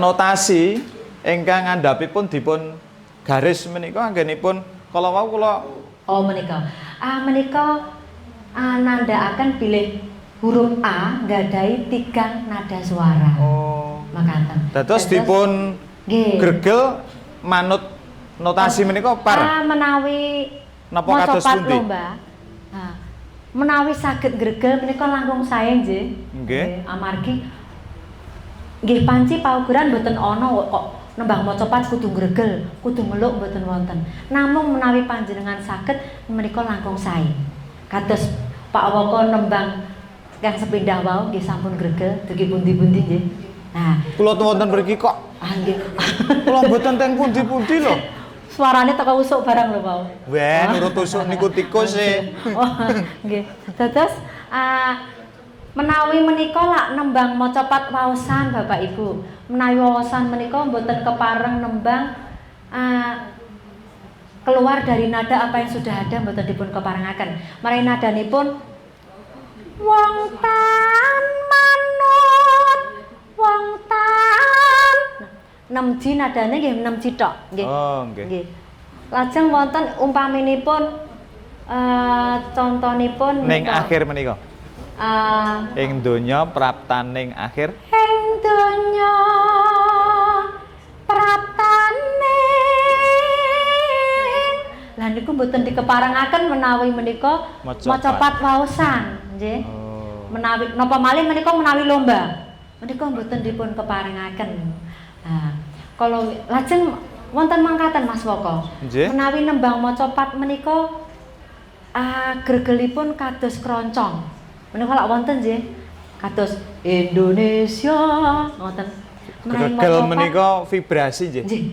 notasi ingkang ngandhapipun dipun garis menika anggenipun kala wau kula menika. Menika nandhakaken bilih huruf A nggadahi 3 nada suara. Makaten. Dados dipun gregel manut notasi menika par. Menawi napa kados pundi? Lomba. Menawi saged gregel menika langkung sae nggih. Nggih. Amargi nggih panci paugeran mboten ana kok nembang macapat kudu gregel, kudu ngeluk mboten wonten. Namung menawi panjenengan saged menika langkung sae. Kados Pak Woko nembang kang sepindah wau nggih sampun gregel dugi pundi-pundi nggih. Nah, kula wonten mriki kok. Nggih. Kula mboten teng pundi-pundi lho. Suarane teko usuk barang lho, Pak. Weh, nurut usuk niku tikus e. Nggih. Dados menawi menika lak nembang macapat waosan Bapak Ibu. Menawi waosan menika mboten kepareng nembang keluar dari nada apa yang sudah ada mboten dipun keparengaken. Mari nadanipun wong tan manut wong tan. 6 ji nadane nggih 6 ji tok nggih. Nggih. Lajeng wonten umpaminipun contonipun ning akhir menika. Ing donya praptaning akhir. Ing donya praptaning. Lah niku mboten dikeparengaken menawi menika macapat waosan, nggih. Menawi napa malih menika menawi lomba. Menika mboten dipun keparengaken. Kalau lajeng wonten mangkaten Mas Woko. Menawi nembang macapat menika gregelipun kados kroncong. Menika lak wonten nggih. Kados Indonesia ngoten. Gregel menika vibrasi nggih. Nggih.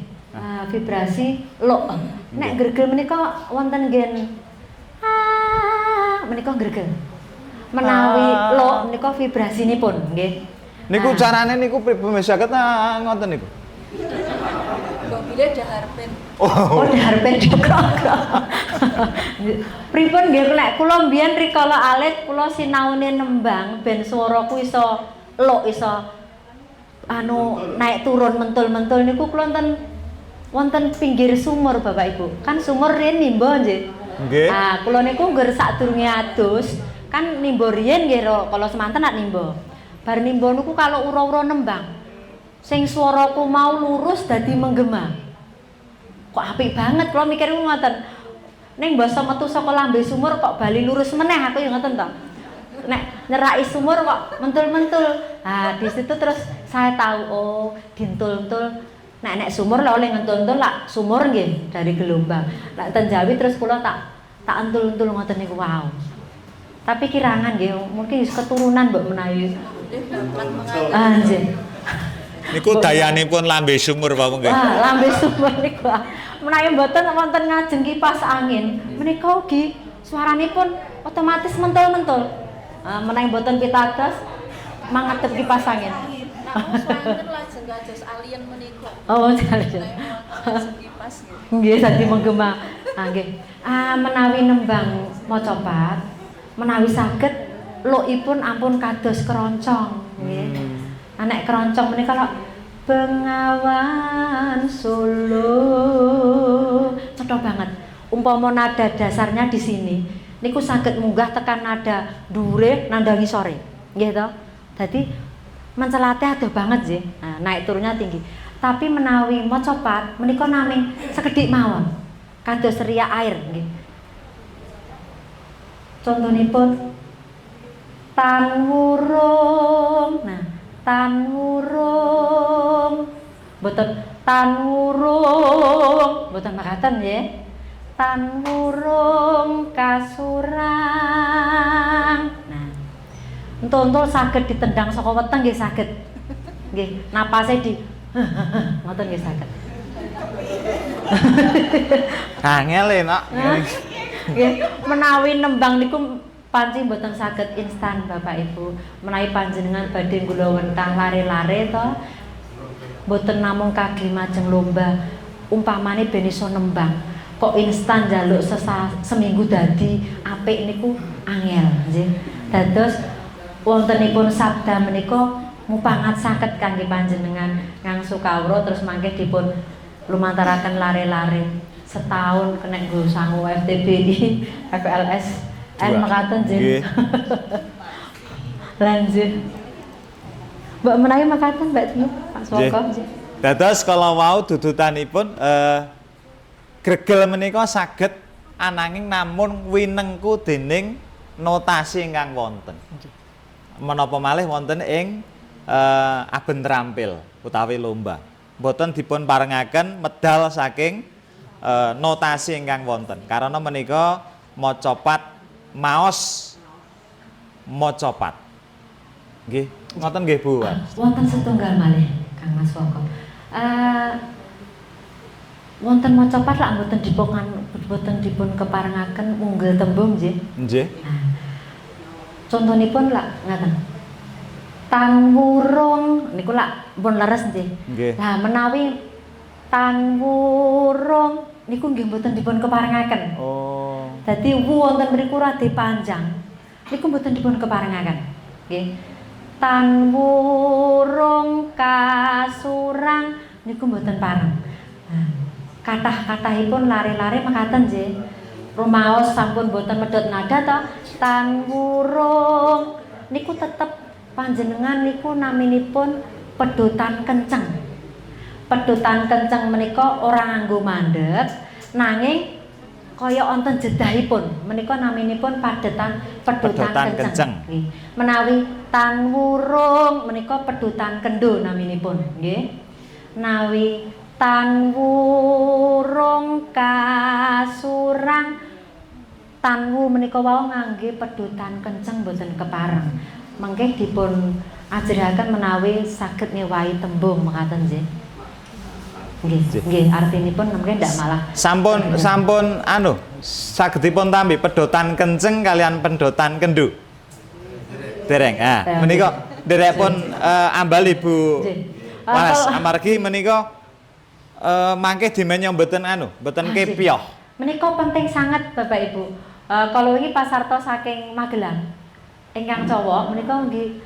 Vibrasi lo. Nek gregel menika wonten nggih menika gregel. Menawi lo menika vibrasinipun nggih. Niku carane niku pripun saged ngoten niku. Mobilnya daharpen. Daharpen juga. Pripun nggih nek kula mbiyen rikala alit kula sinaune nembang ben swaraku iso lo iso naik turun mentul-mentul niku kula wonten pinggir sumur Bapak Ibu. Kan sumur riyen nimba nggih. Nggih. Kula niku ngger sadurunge adus kan nimba riyen nggih kala semanten nak nimba. Bar nimba niku kalau ura-ura nembang sing swaraku mau lurus dadi menggema. Kok apik banget kula mikir ngoten. Ning basa metu saka lambe sumur kok bali lurus meneh aku ya ngoten to. Nek nyeraki sumur kok mentul-mentul. Di situ terus saya tahu dintul-entul. Nek sumur lek oleh ngentul-entul lak sumur nggih dari gelombang. Lek ten Jawi terus kula tak entul-entul ngoten niku wow. Tapi kirangan nggih mungkin keturunan mbok menawi. Nggih. Niku dayanipun lambe sumur Pak nggih. Lambe sumur niku. Menawi mboten wonten ngajeng kipas angin, menika ugi suaranipun otomatis mentul-mentul. Menawi mboten pitados mangadep kipas angin. Namun swanten lajeng kados alien menika. Alien. Kipas nggih. Nggih dadi menggema. Nggih. Menawi nembang macapat, menawi saged lukipun ampun kados keroncong nggih. Nek keroncong menika lho Bengawan Solo. Cetha banget. Umpama nada dasarnya di sini, niku saged munggah tekan nada dhuwure, nada ngisore. Nggih to? Dadi mencelate adoh banget nggih. Naik turunnya tinggi. Tapi menawi macapat menika naming sekedhik mawon. Kados riak air nggih. Contonipun tan wurung. Tan wurung. Mboten tan wurung, mboten makaten nggih. Tan wurung kasurang. Entul-entul saged ditendang saka weteng nggih saged. Nggih, napase di ngoten nggih saged. Angel enak. Nggih, menawi nembang niku panci mboten saged instan Bapak Ibu. Menawi panjenengan badhe nggula wentah lare-lare to, Mboten namung kagem majeng lomba umpamane ben iso nembang kok instan njaluk seminggu dadi apik niku angel nggih. Dados wontenipun sabda menika mupangat saged kangge panjenengan ngangsu kawruh terus mangke dipun lumantaraken lare-lare setahun kena nggo sangu FTBI FLS mekaten nggih. Lanjut. Mbak menawi mekaten Mbak Tio Pak Swaka nggih. Dados kalau wau dudutanipun gregel menika saged ananging namun winengku dening notasi ingkang wonten. Menapa malih wonten ing aben trampil utawi lomba. Mboten dipun parengaken medal saking notasi ingkang wonten. Karena menika maca pat maos maca pat. Nggih, ngoten nggih Bu. Wonten setunggal malih Kang Mas Woko. Wonten maca pat lak mboten dipun keparengaken unggel tembung nggih. Nggih. Contonipun lak ngaten. Tan wurung niku lak pun leres nggih. Lah menawi tan wurung niku nggih mboten dipun keparengaken. Oh. Dadi wonten mriku radi panjang. Niku mboten dipun keparengaken. Nggih. Tan wurung kasurang niku mboten pareng. Nah, kathah-kathahipun lare-lare mekaten nggih. Rumaos sampun mboten medhot nada to. Tan wurung niku tetep panjenengan niku naminipun pedotan kenceng. Pedotan kenceng menika ora nganggo mandhet nanging kaya wonten jedahipun menika naminipun pedotan kenceng. Nggih. Menawi tan wurung menika pedotan kendho naminipun nggih. Menawi tan wurung kasurang tanwu menika wau ngangge pedotan kenceng boten kepareng. Mangke dipun ajrahaken menawi saged ngewahi tembung mekaten nggih. Nggih, artinipun mungkin ndak malah sampun anu sagedipun tampi pedotan kenceng kalian pedotan kendu. Dereng. Menika nderekipun ambal Ibu Waras amargi menika mangke dimenyo mboten mboten kepiyah. Menika penting sangat Bapak Ibu. Kalau ini pasarta saking Magelang ingkang cowok menika nggih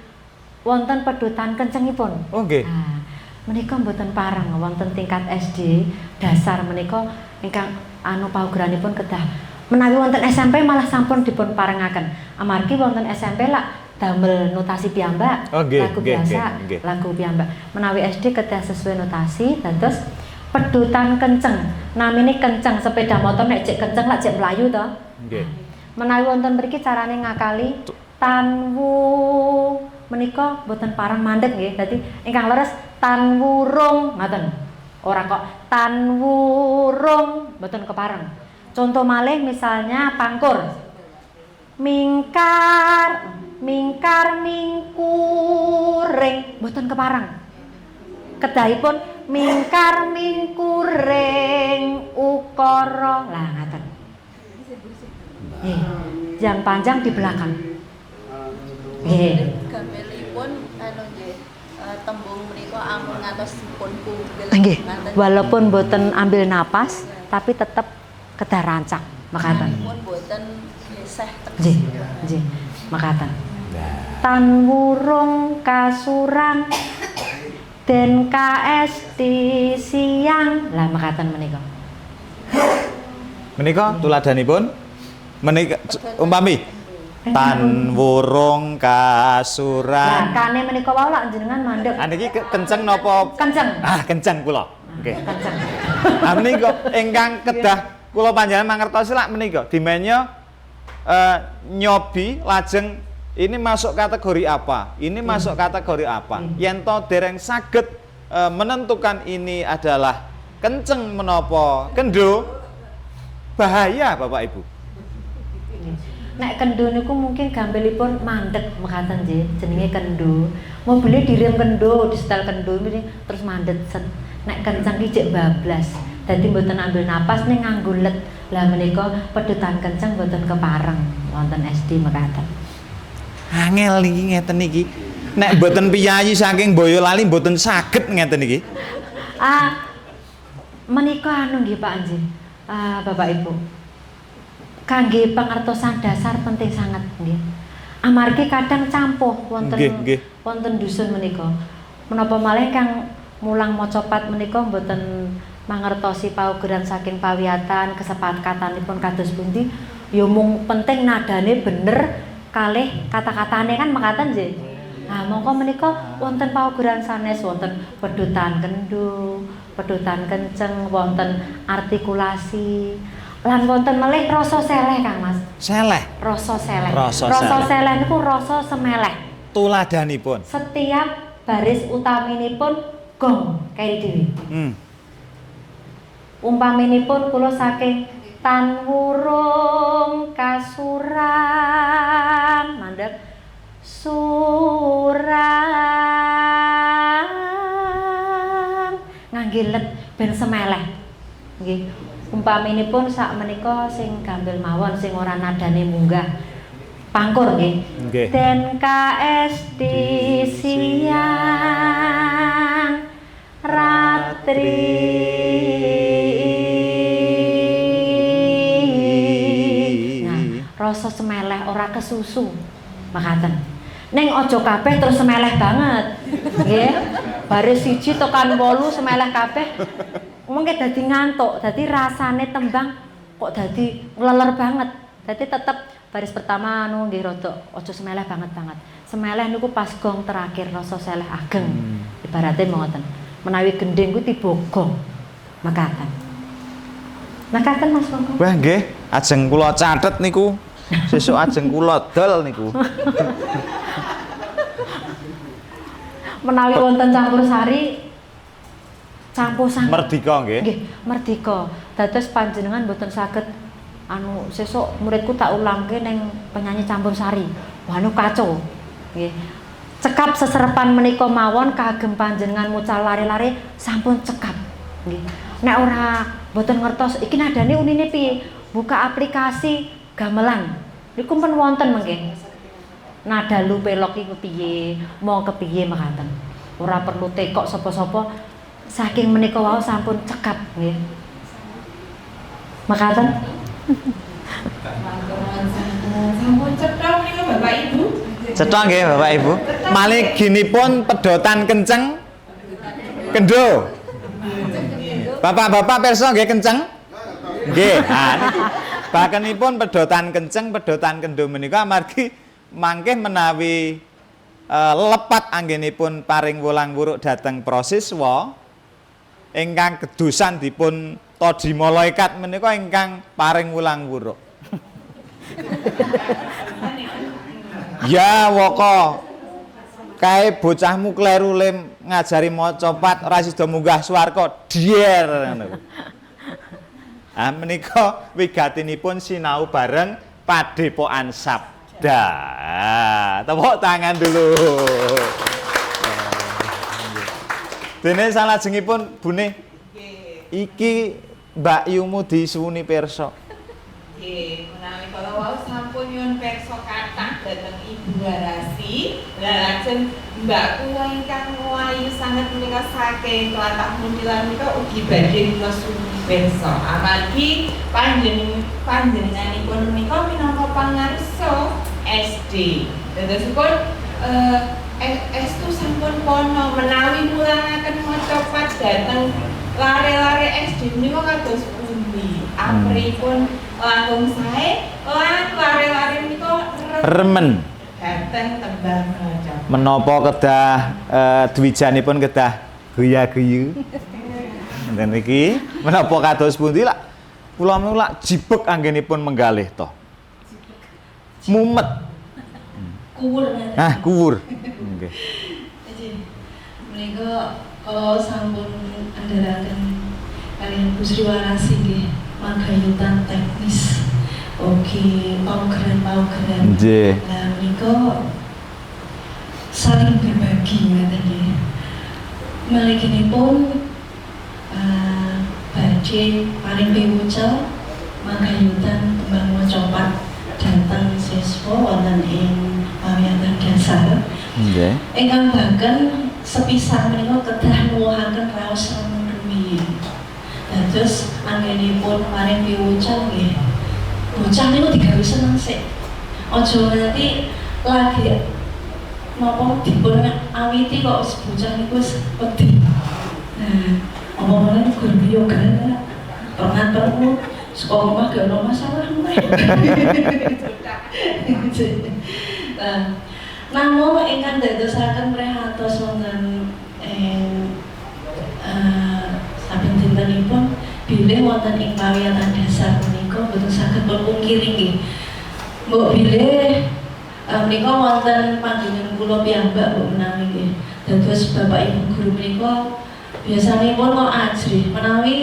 wonten pedotan kencengipun. Oh nggih. Menika mboten pareng wonten tingkat SD dasar menika ingkang paugeranipun kedah. Menawi wonten SMP malah sampun dipun parengaken. Amargi wonten SMP lak damel notasi piyambak, lagu biasa, lagu piyambak. Menawi SD kedah sesuai notasi dados pedotan kenceng. Namine kenceng sepeda motor nek cek kenceng lak cek mlayu to. Nggih. Menawi wonten mriki carane ngakali tanwu menika boten parang mandeg nggih. Dadi ingkang leres tan wurung ngoten. Ora kok tan wurung boten kepareng. Contoh malih misalnya pangkur. Mingkar mingkuring boten kepareng. Kedahipun mingkar mingkuring ukara. Lah ngoten. Yang panjang di belakang. Gambaripun nggih tembung menika ampun ngantos dipun punggel. Nggih. Walaupun boten ambil napas tapi tetep kedah rancak mekaten. Pun boten geseh Nggih. Nggih. Mekaten. Tan wurung kasurang den KSD siang. Lah mekaten menika. Menika tuladanipun menika umpami tan wurung kasurang. Lah kane menika wau lak jenengan mandeg. Niki kenceng napa? Kenceng. Kenceng kula. Nggih. Kenceng. Menika ingkang kedah kula panjenengan mangertosi lak menika dimenyo nyobi lajeng ini masuk kategori apa? Ini masuk kategori apa? Yen to dereng saged menentukan ini adalah kenceng menapa kendho bahaya Bapak Ibu. Nek kendho niku mungkin gampilipun mandeg mekaten nggih, jenenge kendho. Mobile direm kendho, disetel kendho terus mandeg set. Nek kenceng ki jek bablas. Dadi mboten ambil napas ning nganggo let. Lah menika pedotan kenceng mboten kepareng wonten SD mekaten. Angel niki ngeten niki. Nek mboten piyayi saking Boyolali mboten saged ngeten iki. Menika anu nggih Pak Anjing. Bapak Ibu. Kangge pangertosan dasar penting sangat nggih. Amargi kadang campuh wonten dusun menika. Menapa malih kang mulang maca pat menika mboten mangertosi paugeran saking pawiyatan, kesepakatanipun kados pundi, ya mung penting nadane bener kalih kata-katane kan mekaten nggih. Nah, mongko menika wonten paugeran sanes, wonten pedutan kendu, pedutan kenceng, wonten artikulasi, lan wonten melih rasa seleh Kang Mas. Seleh. Rasa seleh. Rasa seleh niku rasa semeleh. Tuladanipun. Setiap baris utaminipun gong kaya dhewe. Umpaminipun kula saking tan wurung kasuran mandheg surang ngangge let ben semeleh nggih. Umpaminipun sak menika sing gambil mawon sing ora nadane munggah pangkur nggih. Den KSD siang ratri rasa semeleh ora kesusu makaten. Ning aja kabeh terus semeleh banget. Nggih. Baris 1 tekan 8 semeleh kabeh. Mengke dadi ngantuk, dadi rasane tembang kok dadi ngleler banget. Dadi tetep baris pertama anu nggih rada aja semeleh banget-banget. Semeleh niku pas gong terakhir rasa seleh ageng. Ibarate ngoten. Menawi gending kuwi tiba gong. Makaten. Makaten Mas Monggo. Wah nggih, ajeng kula catet niku. Sesuk ajeng kula dol niku. Menawi wonten campur sari campur sang merdika nggih. Nggih, merdika. Dados panjenengan mboten saged anu sesuk muridku tak ulangke ning penyanyi campur sari. Wah anu kacau. Nggih. Cekap seserepan menika mawon kagem panjenengan mucal lare-lare sampun cekap. Nggih. Nek ora mboten ngertos iki nadane unine piye, buka aplikasi gamelan. Niku pun wonten mengke. Nada lu pelok iku piye, mau kepiye mekaten. Ora perlu tekok sapa-sapa. Saking menika wau sampun cekap nggih. Mekaten. Sampun cetha menika Bapak Ibu. Cetha nggih Bapak Ibu. Malih ginipun pedotan kenceng. Kendo. Bapak-bapak pirsa nggih kenceng? Nggih. Bakenipun pedotan kenceng, pedotan kendo menika amargi mangke menawi lepat anggenipun paring wulang wuruk dhateng prosiswa ingkang kedusan dipun todhi malaikat menika ingkang paring wulang wuruk. Ya waka kae bocahmu kleru lem ngajari maca pat ora sida munggah swarga dier ngono. Ah menika wigatinipun sinau bareng Padepokan Sabda. Tepuk tangan dulu. Dene salajengipun Bune. Iki Mbak Yumu disuwuni pirsa. Nggih, menawi kala wau sampun nyuwun pirsa kathah dhateng Ibu Warasi, lajeng Mbak kula ingkang wayu sanget menika saking tlatah Muntilan menika ugi badhe kula suwun pirsa. Amargi panjenenganipun menika minangka pangarsa SD. Dadosipun estu sampun pono menawi mulangaken maca pat dhateng lare-lare SD menika kados pundi. Apripun langkung sae lan lare-lare menika Remen. Dhateng tembang maca. Menapa kedah dwijanipun kedah guya-guyu. Enten iki menapa kados pundi lak kula mulak jibek anggenipun menggalih to. Mumet. Kuwur. Ah, kuwur. Nggih. Menika kalau sampun andharaken kalian Bu Sri Warasi nggih magayutan teknis. Oke, paugeran-paugeran. Nggih. Nah, menika saling berbagi ngaten nggih. Malikinipun badhe paring piwucel magayutan tembang maca pat dhateng siswa wonten ing pawiyatan dasar Nggih. Ingkang bagem sepisan menika kedah nuwuhaken raos sampun rumiyin. Dados anggenipun maring piwucal nggih. Bocah niku digawe seneng sik. Aja nganti lagi napa dipun awiti kok bocah niku wis wedi. Nah, apa meneh guru yoga pernah perlu sekolah omah gak ono masalah. Nah, namun ingkang dadosaken prihatos wonten saben dintenipun bilih wonten ing pawiyatan dasar menika boten saged pungkiri nggih. Mbok bilih menika wonten panjenengan kula piyambak mbok menawi nggih. Dados Bapak Ibu guru menika biasanipun kok ajrih menawi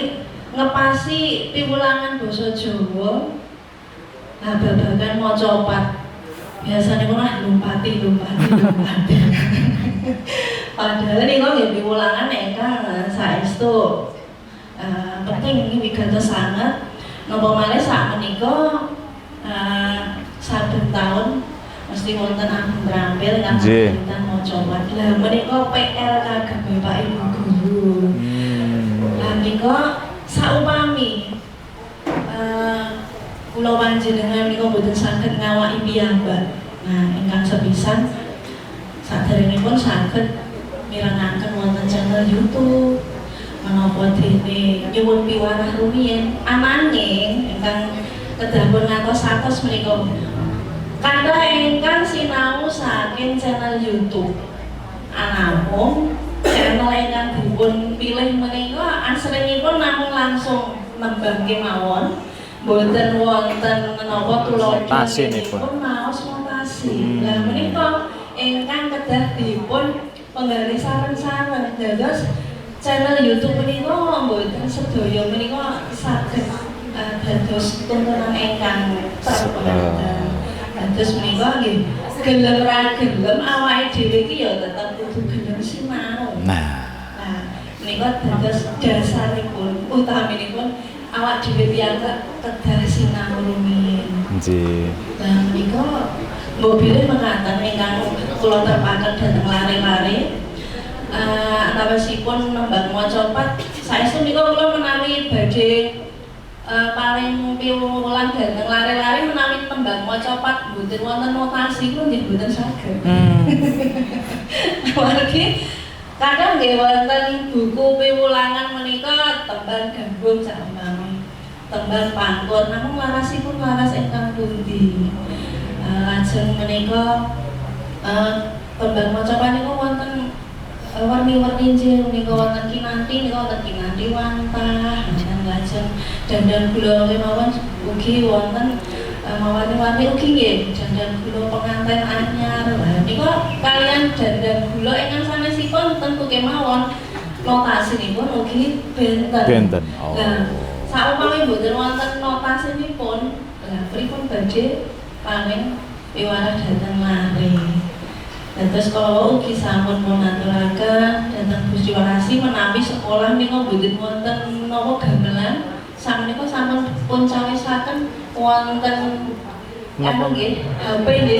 ngepasi piwulangan basa Jawa babagan maca pat biasanipun lumpati. Padahal niku nggih piwulangan ingkang saestu penting wigatos sanget napa malih sakmenika saben taun mesti wonten agung trampil kang kinten maca pat. Lah menika PR kagem Bapak Ibu guru. Lah menika saupami kula panjenengan menika boten saged ngawaki piyambak. Nah, ingkang sepisan saderengipun saged mirengaken wonten channel YouTube menapa dene nyuwun piwarah rumiyin ananging ingkang kedah pun ngantos menika kathah ingkang sinau saking channel YouTube. Anapun channel ingkang dipun pilih menika asringipun namung langsung nembang kemawon, boten wonten menapa tulojonipun maos notasi. Lah menika ingkang kedah dipun penggali saben-saben dados channel YouTube menika boten sedaya menika saged dados tontonan ingkang terpandang. Dados menika nggih gelem ra gelem awake dhewe iki ya tetep kudu gelem sinau. Nah, menika dados dasaripun utaminipun awak dhewe piyambak kedah sinau rumiyin. Nggih. Lah menika mbok bilih mekaten ingkang kula tepaken dhateng lare-lare antawisipun nembang maca pat saestu menika kula menawi badhe paling piwulang dhateng lare-lare menawi tembang maca pat mboten wonten notasi kula nggih mboten saged. Amargi kadang nggih wonten buku piwulangan menika tembang gambung sak umpami, tembang pangkur namung larasipun laras ingkang pundi. Lajeng menika tembang maca pat niku wonten warni-warni nggih menika wonten kinanti wantah lajeng dandan kula kemawon ugi wonten warni-warni ugi nggih dandan kula pengantin anyar. Nika kalian dandan kula ingkang sanesipun tentu kemawon notasinipun ugi benten. Nah, saupami mboten wonten notasinipun, lah pripun badhe paling piwarah dhateng lare. Dados kula ugi sampun munaturaken dhateng Gusti Warasi menawi sekolah nika mboten wonten napa gamelan sakmenika sampun pun cawisaken wonten nggih HP nggih.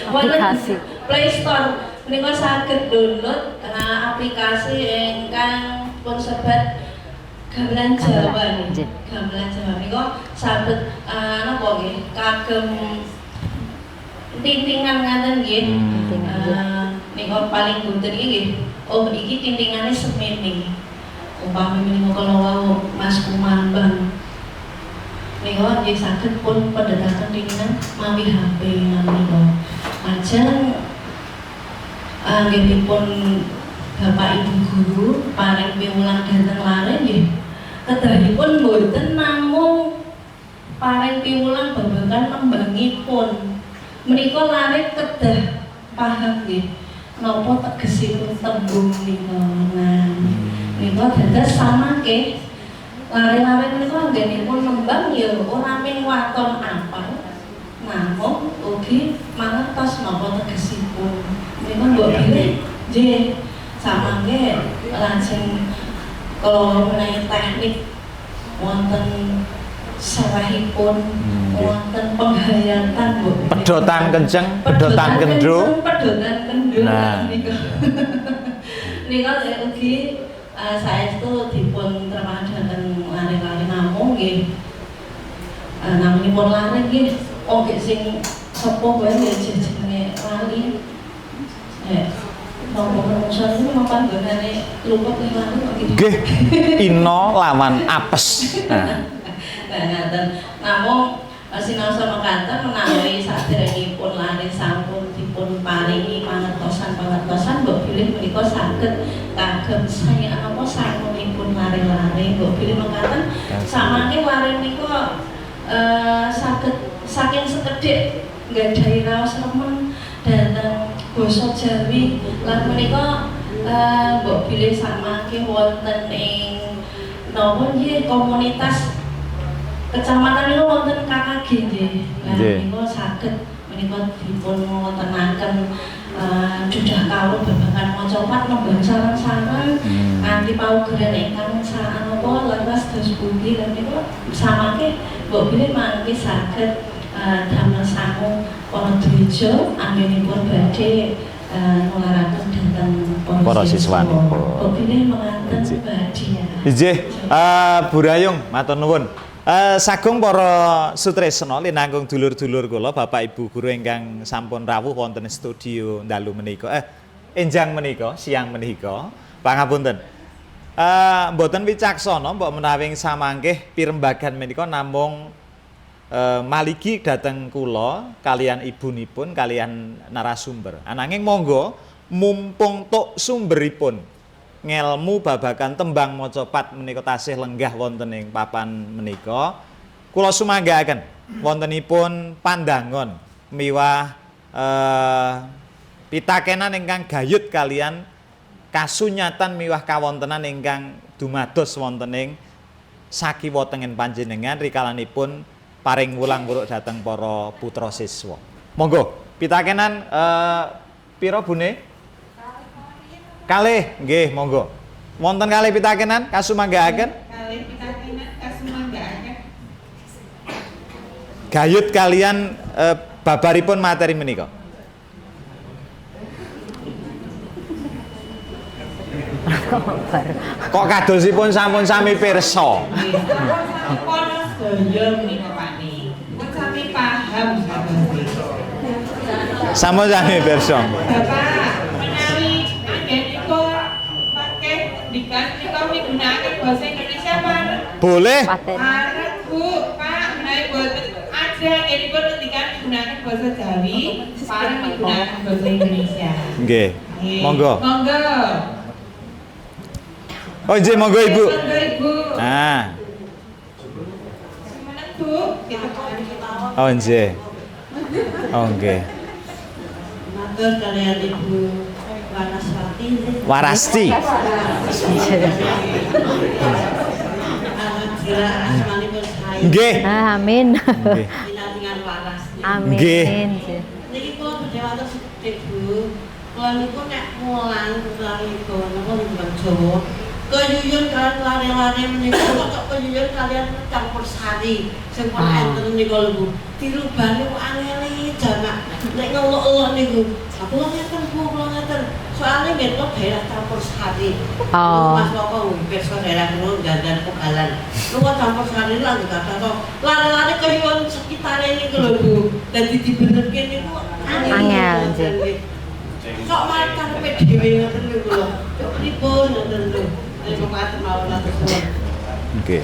Aplikasi Play Store menika saged download aplikasi ingkang pun sebat gamelan Jawa nggih. Gamelan Jawa menika saged napa nggih kagem tintingan ngaten nggih. Nika paling bunten iki nggih. Oh iki tintingane semene. Umpami menika kala wau Mas Kumambang. Nika nggih saged pun pendhetaken tintingan mawi HP menika. Lajeng anggenipun Bapak Ibu guru paring piwulang dhateng lare nggih. Kedahipun mboten namung paring piwulang babagan nembangipun. Menika lare kedah paham nggih napa tegesipun tembung menika. Nah, menika dados samangke lare-lare menika anggenipun nembang ya ora mung waton apal, namung ugi mangertos napa tegesipun. Menika mbok bilih nggih samangke lajeng kula menawi teknik wonten sarahipun wonten penghayatan Bu. Pedotan kenceng, pedotan kendro. Pedotan kendro. Nah. Nika ugi saestu dipun tremahan dhateng lare-lare namung nggih. Namunipun lare nggih oke sing sapa wae jenenge lali. Nopo menungsa niku mapan donane luput ning lali kok gitu. Nggih. Ino lawan apes. Nah. Dan namung sinaosa mekaten menawi saderengipun lare sampun dipun paringi pangertosan mbok bilih menika saged kagem saya apa sangunipun lare-lare mbok bilih mekaten samangke lare menika saged saking sekedhik nggadhahi raos remen dhateng basa Jawi lan menika mbok bilih samangke wonten ing napa nggih komunitas kecamatan itu wonten KKG nggih. Lah menika saged menika dipun wontenaken judah kawruh babagan maca pat nembang sareng-sareng kanthi paugeran ingkang sanapa leres dos pundi lan menika samangke mbok bilih mangke saged damel sangu para dwija anggenipun badhe nularaken dhateng para siswanipun. Mbok bilih menganten badhe. Nggih, Bu Rayung matur nuwun. Sagung para sutresna linangkung dulur-dulur kula Bapak Ibu guru ingkang sampun rawuh wonten studio dalu menika enjang menika siang menika pangapunten mboten wicaksana mbok menawi samangke pirembagan menika namung maligi dhateng kula kalian ibunipun kalian narasumber ananging monggo mumpung tok sumberipun ngelmu babagan tembang maca pat menika tasih lenggah wonten ing papan menika kula sumanggaaken wontenipun pandangon miwah pitakenan ingkang gayut kalian kasunyatan miwah kawontenan ingkang dumados wonten ing sakiwa tengen panjenengan rikalanipun paring wulang-wuluk dhateng para putra siswa. Monggo pitakenan pira Bune? Kalih, nggih, monggo. Wonten kalih pitakenan kasumanggaaken? Kalih pitakenan kasumanggaaken. Gayut kalian babaripun materi menika. Kok kadosipun sampun sami pirsa. Sampun sedaya menika Pak Ni. Pun sami paham Sampun sami pirsa. Bapak menawi anggenipun pakai dikan kita menggunakan bahasa Indonesia Pak. Boleh. Arep Bu, Pak, menawi boten ada anggenipun dikan menggunakan bahasa Jawi, pareng menggunakan bahasa Indonesia. Nggih. Monggo. Monggo. Oh, nggih monggo Ibu. Monggo Ibu. Nah. Bu, kita Oh, nggih. Oh, nggih. Matur kalian Ibu Waraswati. Warasti. Alhamdulillah asmanipun saya. Nggih. Amin. Nggih. Pinangan waras. Amin. Nggih. Niki kula badhe matur sedhik Bu. Kula niku nek mulang niku napa niku Jawa. Kayuyun kalian lari-lari menika kok kayuyun kalian campur sari sing pun enten niku lho Bu. Dirubani kok angeli jamak nek ngelok-elok niku. Aku ngeten Bu, kula ngeten. Soale nggih kok daerah campur sari. Mas kok pirsa daerah kulo dandan Pegalan. Lu kok campur sari lan kata to. Lari-lari kayuyun sekitare niku lho Bu. Dadi dibenerke niku Angel nggih. Kok malah karepe dhewe ngoten niku lho. Kok pripun ngoten lho. Nek matur mawon atur nuwun. Nggih.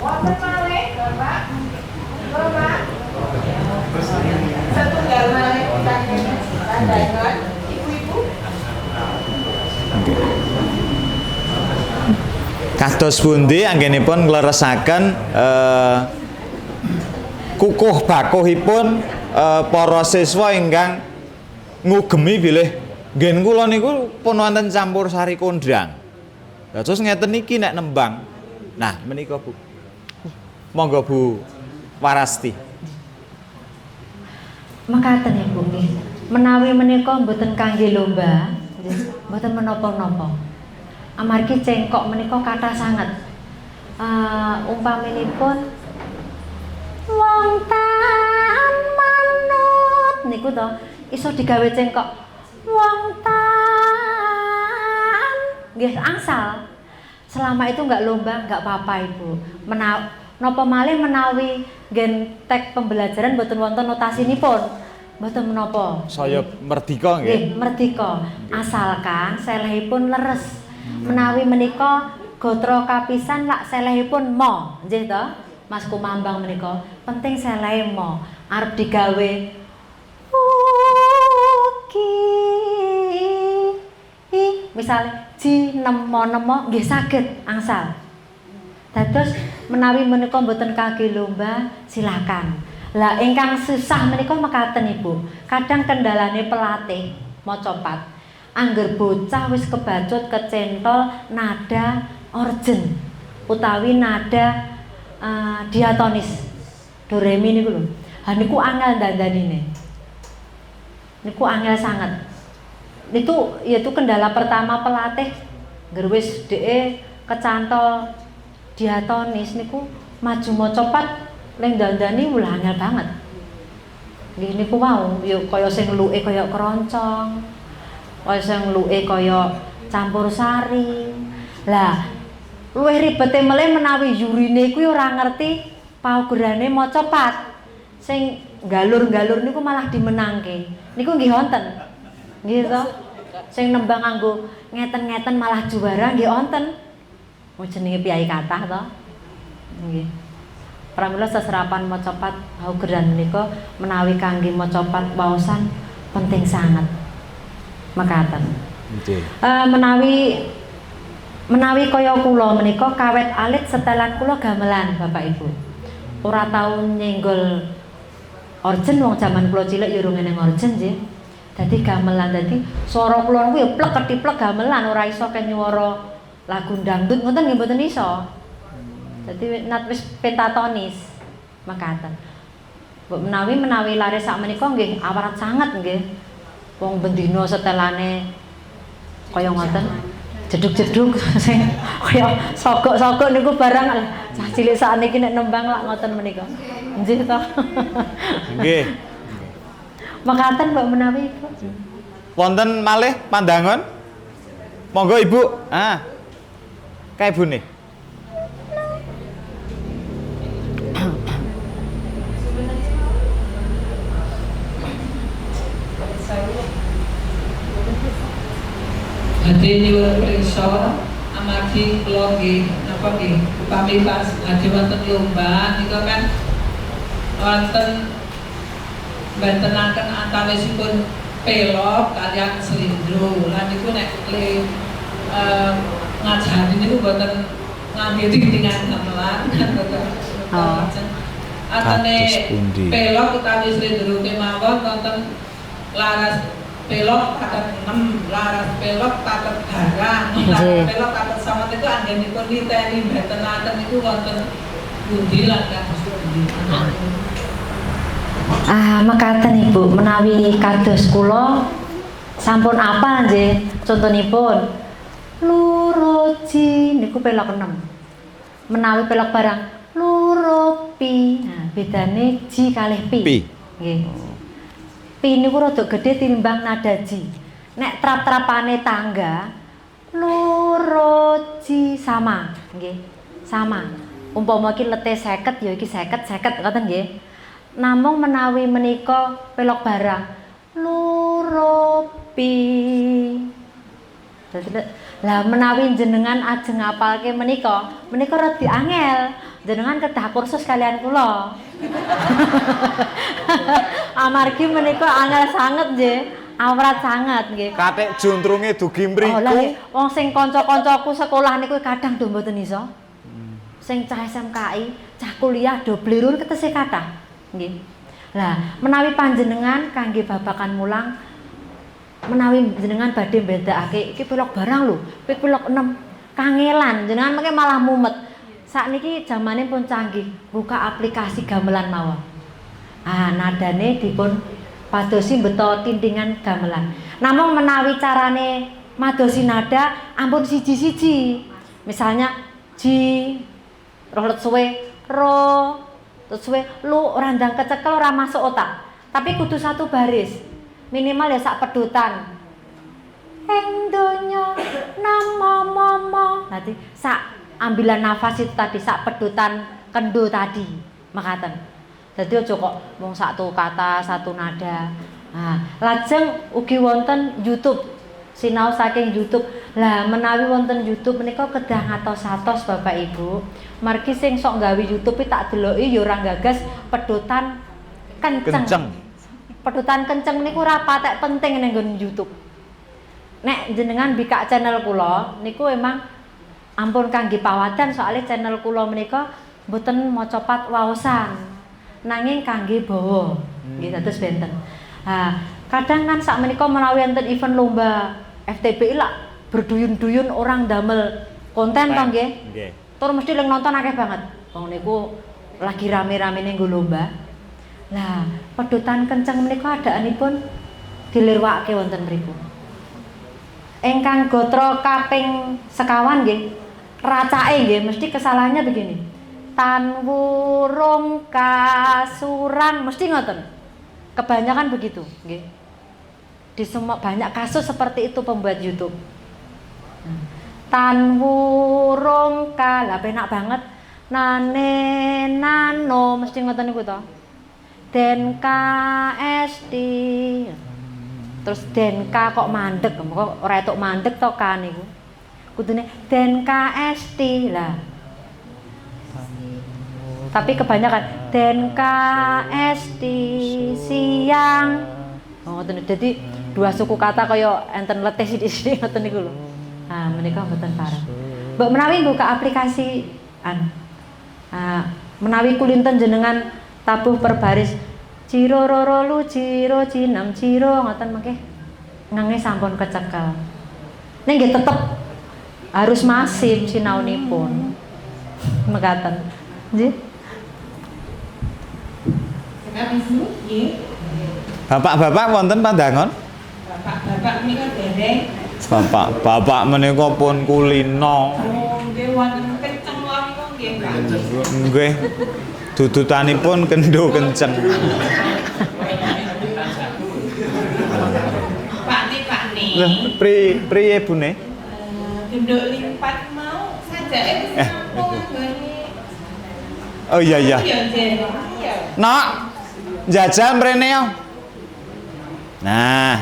wonten malih Bapak. Bapak. Setunggal malih pitakenan pandangan ibu-ibu. Nggih. Kados pundi anggenipun ngleresaken kukuh bakuhipun para siswa ingkang ngugemi bilih nggen kula niku pun wonten campur sari kondang. Lah terus ngeten iki nek nembang. Nah, menika Bu. Monggo Bu Warasti. Mekaten Ibu nggih. Menawi menika mboten kangge lomba, mboten menapa-napa. Amargi cengkok menika kathah sanget. Umpaminipun wong tan manut niku to iso digawe cengkok wong tan nggih angsal. Selama itu nggak lomba nggak apa-apa Ibu. Napa malih menawi nggen tek pembelajaran mboten wonten notasinipun. Mboten menapa. Saya merdika nggih. Nggih, merdika. Asalkan selehipun leres. Menawi menika gotra kapisan lak selehipun mo. Nggih to? Mas Kumambang menika penting selehe mo. Arep digawe misalnya ji nemo nggih saged angsal. Dados menawi menika mboten kagge lomba silakan. Lah ingkang susah menika mekaten Ibu. Kadang kendalane pelatih maca pat. Angger bocah wis kebacut kecentol nada orjen utawi nada diatonis. Do re mi niku lho. Ha niku angel dandanine. Niku angel sangat. Itu yaitu kendala pertama pelatih gerwis DE kecantol diatonis niku maju maca pat leng dandani ulah angel banget. Nggih niku wau ya kaya sing luke kaya keroncong, kaya sing luke kaya campur sari. Lah luwih ribete meleh menawi jurine kuwi ora ngerti paugerane maca pat. Sing galur-galur niku malah dimenangke. Niku nggih wonten. Nggih to. Sing nembang nganggo ngeten-ngeten malah juara nggih wonten. Wong jenenge piyai kathah to. Nggih. Pramila seserapan maca pat paugeran menika menawi kangge maca pat waosan penting sangat. Mekaten. Nggih. Menawi kaya kula menika kawet alit setelan kula gamelan Bapak Ibu. Ora tau nyenggol orjen wong jaman kula cilik ya urung eneng orjen nggih. Dadi gamelan dadi swara kula niku ya plek-ketiplek gamelan ora iso ke nyuwara lagu dangdut ngoten nggih mboten iso. Dadi nat wis pentatonis mekaten. Mbok menawi lare sak menika nggih awarat sanget nggih. Wong bendina setelane kaya ngoten. Jeduk-jeduk sing kaya sogok-sogok niku barang cah cilik sakniki nek nembang lak ngoten menika. Nggih to. Nggih. Mekaten Mbak menawi Ibu. Wonten malih pandangan? Monggo Ibu. Kae Ibune. Badhe nyuwun priksa amargi kula nggih napa nggih upami pas badhe wonten lomba nika kan wonten mbentenaken antawisipun pelok kaliyan slindro. Lah niku nek ngajari niku mboten ngangge tingtingan gamelan mboten. Atene pelok utawi slindro kemawon wonten laras pelok katet 6, laras pelok katet barang, laras pelok katet samet itu anggenipun niteni mbentenaken niku wonten pundi lan kados pundi. Mekaten Ibu, menawi kados kula sampun apal nggih. Contonipun luroji niku pelok 6. Menawi pelok barang luropi. Nah, bedane ji kalih pi. Nggih. Pi niku rada gedhe tinimbang nada ji. Nek trap-trapane tangga luroji sama, nggih. Sama. Umpama iki lete 50 ya iki 50 ngoten nggih. Namung menawi menika pelok barang luropi. Lah menawi jenengan ajeng ngapalke menika rada angel. Jenengan kedah kursus kalian kula. Amargi menika angel sanget nggih, awrat sanget nggih. Katik juntrunge dugi mriku. Wong sing kanca-kancaku sekolah niku kadang do mboten iso. Sing cah SMKI, cah kuliah do blirun ketese kathah. Nggih. Lah, menawi panjenengan kangge babakan mulang menawi jenengan badhe mbedakake iki pelok barang lho, pelok 6 kangelan, jenengan mengke malah mumet. Sakniki zamane pun canggih, buka aplikasi gamelan mawon. Nadane dipun padosi beto tintingan gamelan. Namung menawi carane madosi nada ampun siji-siji. Misalnya ji roh let suwe ro Terus suwe lu randang kecekel ora masuk otak. Tapi kudu satu baris. Minimal ya sak pedutan. Ing donya nama-mama. Nanti sak ambilan nafas itu tadi sak pedutan kendo tadi. Makaten. Dadi aja kok mung satu kata, satu nada. Nah, lajeng ugi wonten YouTube. Sinau saking YouTube. Lah menawi wonten YouTube menika kedah ngatos-atos Bapak Ibu. Margi sing sok gawe YouTube tak deloki ya ora gagas pedutan kenceng. Pedutan kenceng niku ora patek penting ning nggon YouTube. Nek jenengan bikak channel kula niku emang ampun kangge pawadan soalnya channel kula menika mboten maca pat waosan. Nanging kangge bawa. Nggih dados benten. Nah, kadang kan sak menika menawi enten event lomba FTPI lah berduyun-duyun orang damel konten toh nggih. Nggih. Tur mesti leng nonton akeh banget. Wong niku lagi rame-ramene nggo lomba. Lah, pedutan kenceng menika adaanipun dilirwakake wonten mriku. Ingkang gatra kaping sekawan nggih, racake nggih mesti kesalahannya begini. Tan wurung kasurang mesti ngoten. Kebanyakan begitu, nggih. Di semua banyak kasus seperti itu pembuat YouTube. Tan wurung lah penak banget. Nane nano mesti ngoten niku to. Den KSD. Terus den K kok mandek, kok ora etuk mandek to K niku. Kudune den KSD lah. Tapi kebanyakan den KSD siang. Oh ngoten. Jadi dua suku kata kaya enten letih sithik-sithik ngoten niku lho. Nah, menika mboten parah. Mbok menawi buka aplikasi menawi kulinten jenengan tabuh per baris ciro roro lu ciro cinam ciro ngoten mengke ngenge sampun kecekel. Ning nggih tetep harus masif sinaunipun. Mekaten. Nggih. Bapak-bapak wonten pandangan? Bapak menika dereng. Bapak menika pun kulino. Nggih wonten kenceng menika nggih, Pak. Nggih. Dudutanipun kendo kenceng. Pak nih. Lha priye Bune? Genduk limpat mau sajake wis rampung nggone. Oh iya. Iya. Nok. Jajal mrene yo. Nah.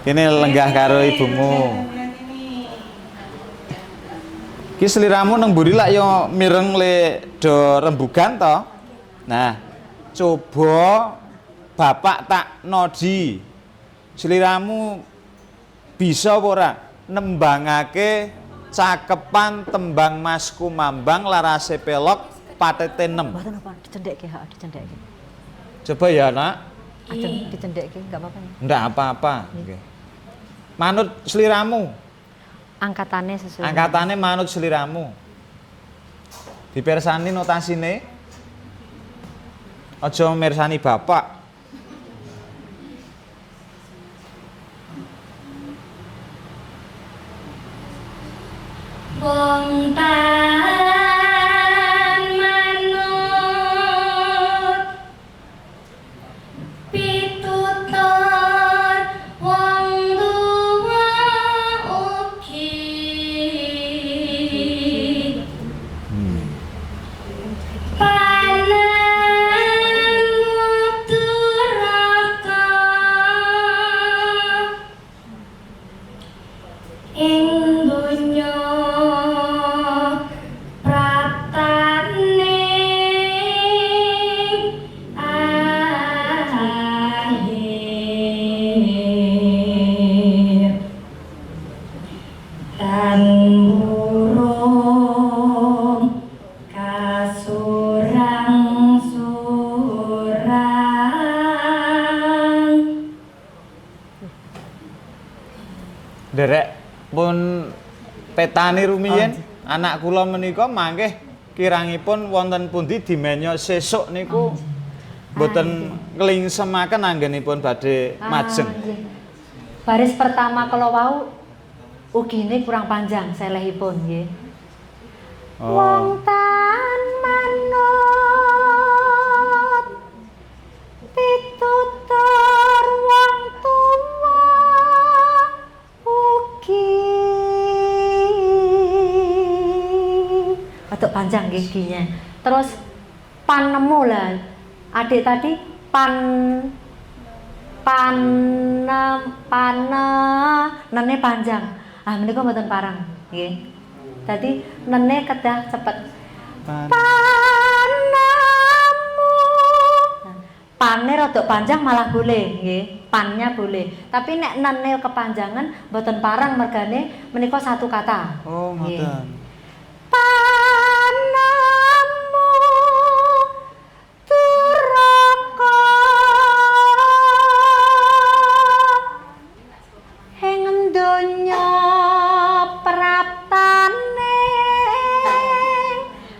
Kene lenggah karo ibumu. Ki sliramu nang mburi lak yo mireng le do rembugan to. Nah, coba bapak tak nodi. Sliramu bisa apa ora nembangake cakepan tembang Mas Kumambang larase pelok patete 6. Mboten apa dicendekke, dicendekke. Coba ya, Nak. Ajeng dicendekke enggak apa-apa ya. Enggak apa-apa. Nggih. Manut sliramu. Angkatane sesuai. Angkatane manut sliramu. Dipersani notasine. Aja mirsani bapak. Wong tan manut pitutur wong tuwa ugi panemuturaka ing donya Derek pun petani rumiyin anak kula menika mangke kirangipun wonten pundi dimenya sesuk niku mboten nglingsemaken anggenipun badhe majeng. Baris pertama kalau wau ugine kurang panjang selehipun nggih. Wong tan manut rodok panjang nggih ginya. Terus panemu lah. Adik tadi nene panjang. Ah menika mboten parang nggih. Dadi nene kedah cepet. Panemu. Pane rodok panjang malah boleh nggih. Pannya boleh. Tapi nek nene kepanjangan mboten parang mergane menika satu kata. Oh, ngoten. Panemu turaka ing donya praptane.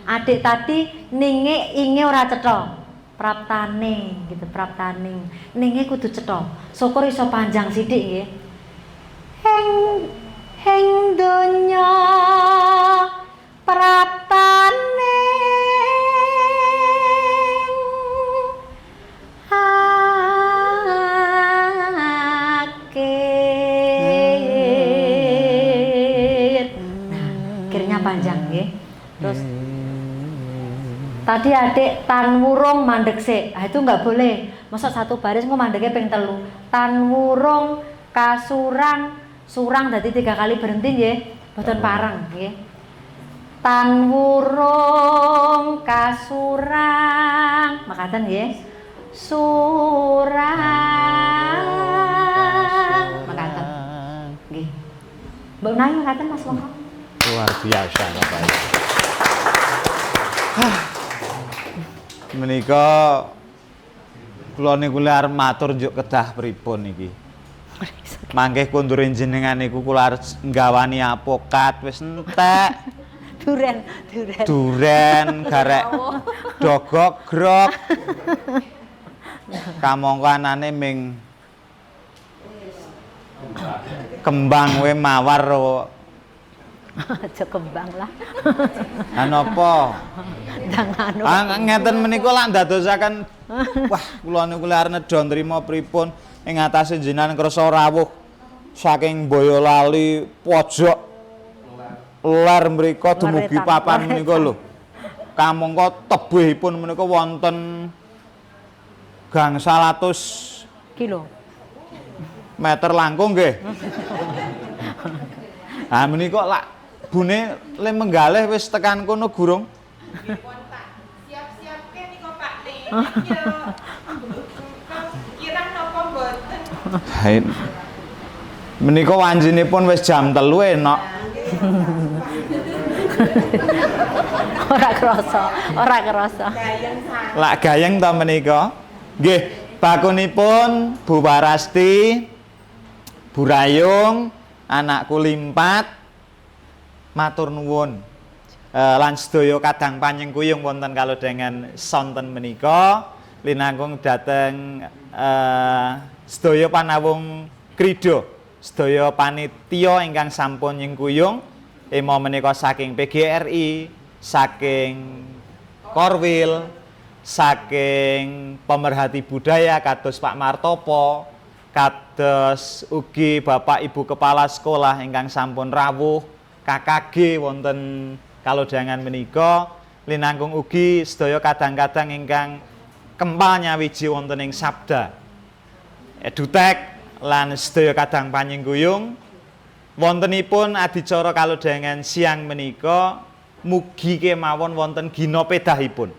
Adik tadi ninge inge ora cetha. Praptane gitu, praptaning. Ninge kudu cetha. Syukur iso panjang sithik nggih. Ing donya praptane akeh. Nah, akhirnya panjang nggih. Terus tadi adik tan wurung mandek sik. Ah itu enggak boleh. Masa satu baris engko mandeknya ping 3. Tan wurung kasurang surang dadi 3 kali berhenti nggih. Mboten pareng nggih. Tan wurung kasurang makaten nggih. Surang makaten. Nggih. Mbak Unai makaten Mas Mongko. Luar biasa Bapak Ibu. Menika kula niku arep matur njuk kedah pripun iki. Mangke kondurin jenengan niku kula arep nggawani apokat wis entek. Duren garek dogok grok. Kamangka anane ming kembang we mawar. Aja kembang lah. Napa? Jangan Ngeten menika lak ndadosaken wah kula niku arep nedha nrimo pripun ing atase jenengan kersa rawuh saking Boyolali pojok ler mriku dumugi papan menika lho. Kamangka tebihipun menika wonten gangsal atus kilo meter langkung nggih. Ah menika lak bune le menggalih wis tekan kono gurung. Siap-siap ke nika Pak Ne. Kirang napa mboten? Hain. Menika wanjinipun wis jam 3 enok. Ora krasa. Lak gayeng ta menika. Nggih, bakunipun Bu Parasti, Bu Rayung, anakku limpat matur nuwun. Lan sedaya kadang panyengkuyung wonten kalodhengan sonten menika linangkung dhateng sedaya panawung krida, sedaya panitia ingkang sampun nyengkuyung emo menika saking PGRI, saking Korwil, saking pemerhati budaya kados Pak Martopo, kados ugi Bapak Ibu Kepala Sekolah ingkang sampun rawuh, KKG wonten kalodhangan menika, linangkung ugi sedaya kadang-kadang ingkang kempal nyawiji wonten ing Sabda Edutek lan sedaya kadang panyengkuyung wontenipun adicara kalodhangan siang menika mugi kemawon wonten gina pedahipun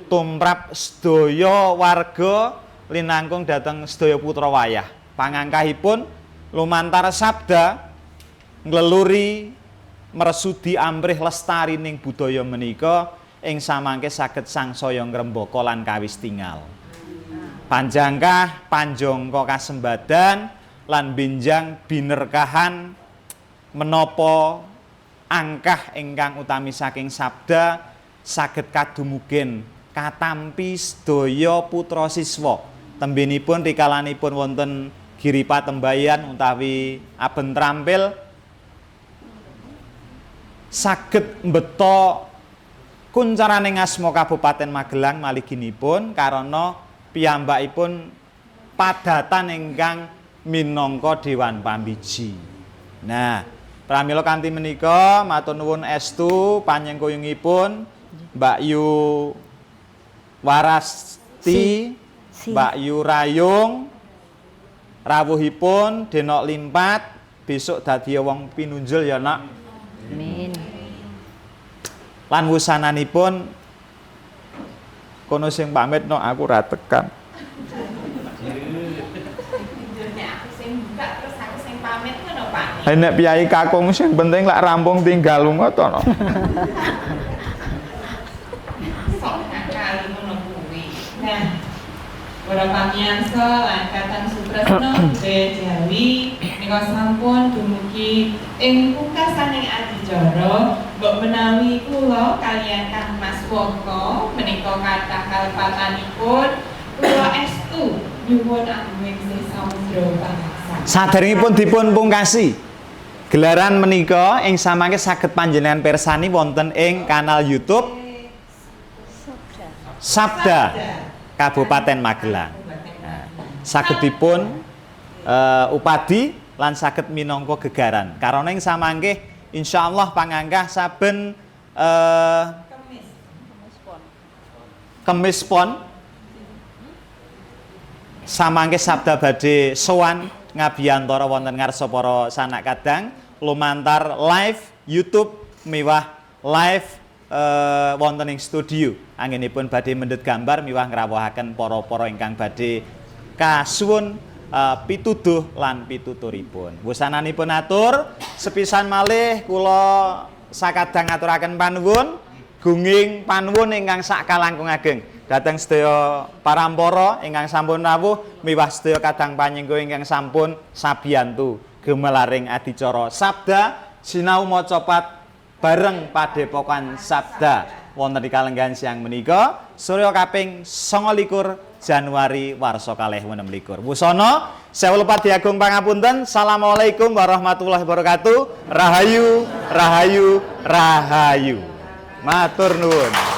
tumrap sedaya warga linangkung dhateng sedaya putra wayah pangangkahipun lumantar sabda ngleluri meresudi ambrih lestari ning budaya menika ing samangke saged sangsaya ngrembaka lan kawis tingal panjangkah panjangka kasembadan lan benjang binerkahan menapa angkah ingkang utami saking sabda saged kadumugen katampi sedaya putra siswa tembenipun rikalanipun wonten giri patembayan utawi aben trampil saged mbeta kuncaraning asma Kabupaten Magelang maliginipun karana piyambakipun padatan ingkang minangka Dewan Pambiji. Nah, Pramila kanthi menika matur nuwun estu panjenenganipun Mbak Yu Warasti, Mbak Yu Rayung, rawuhipun denok limpat besok dadi wong pinunjul ya nak. Amin. Lan wusananipun kono sing pamit no aku ra tekan. Nek piyai kakung sing penting lak rampung tinggal lunga to no. Sok nakal ngono kuwi. Nah, para pamirsa lan Kakang Sutresno Budaya Jawi nika sampun dumugi ing pungkasaning adicara mbok menawi kula kaliyan Kang Mas Woko menika kathah kalepatanipun kula estu nyuwun anggen sing samudra pangaksa. Saderengipun dipun pungkasi gelaran menika ing samangke saged panjenengan pirsani wonten ing kanal YouTube Sabda Kabupaten Magelang. Nah, saged dipun upadi lan saged minangka gegaran. Karena ing samangke insyaallah panganggah saben Kemis Pon samangke sabda badhe sowan ngabiyantara wonten ngarsa para sanak kadang lumantar live YouTube miwah live wonten ing studio anggenipun badhe mendhet gambar miwah ngrawuhaken para-para ingkang badhe kasuwun pituduh lan pituturipun. Wusananipun atur sepisan malih kula sakadang aturaken panuwun gunging panuwun ingkang sakalangkung ageng dhateng sedaya parampara ingkang sampun rawuh miwah sedaya kadang panjenengan ingkang sampun sabiyantu gemelaring adicara sabda sinau maca pat bareng Padepokan Sabda wonten di kalenggahan siang menika surya kaping 29 Januari warsa kalih 26. Wusana sewu lepat diagung pangapunten. Assalamualaikum warahmatullahi wabarakatuh. Rahayu, rahayu, rahayu. Matur nuwun.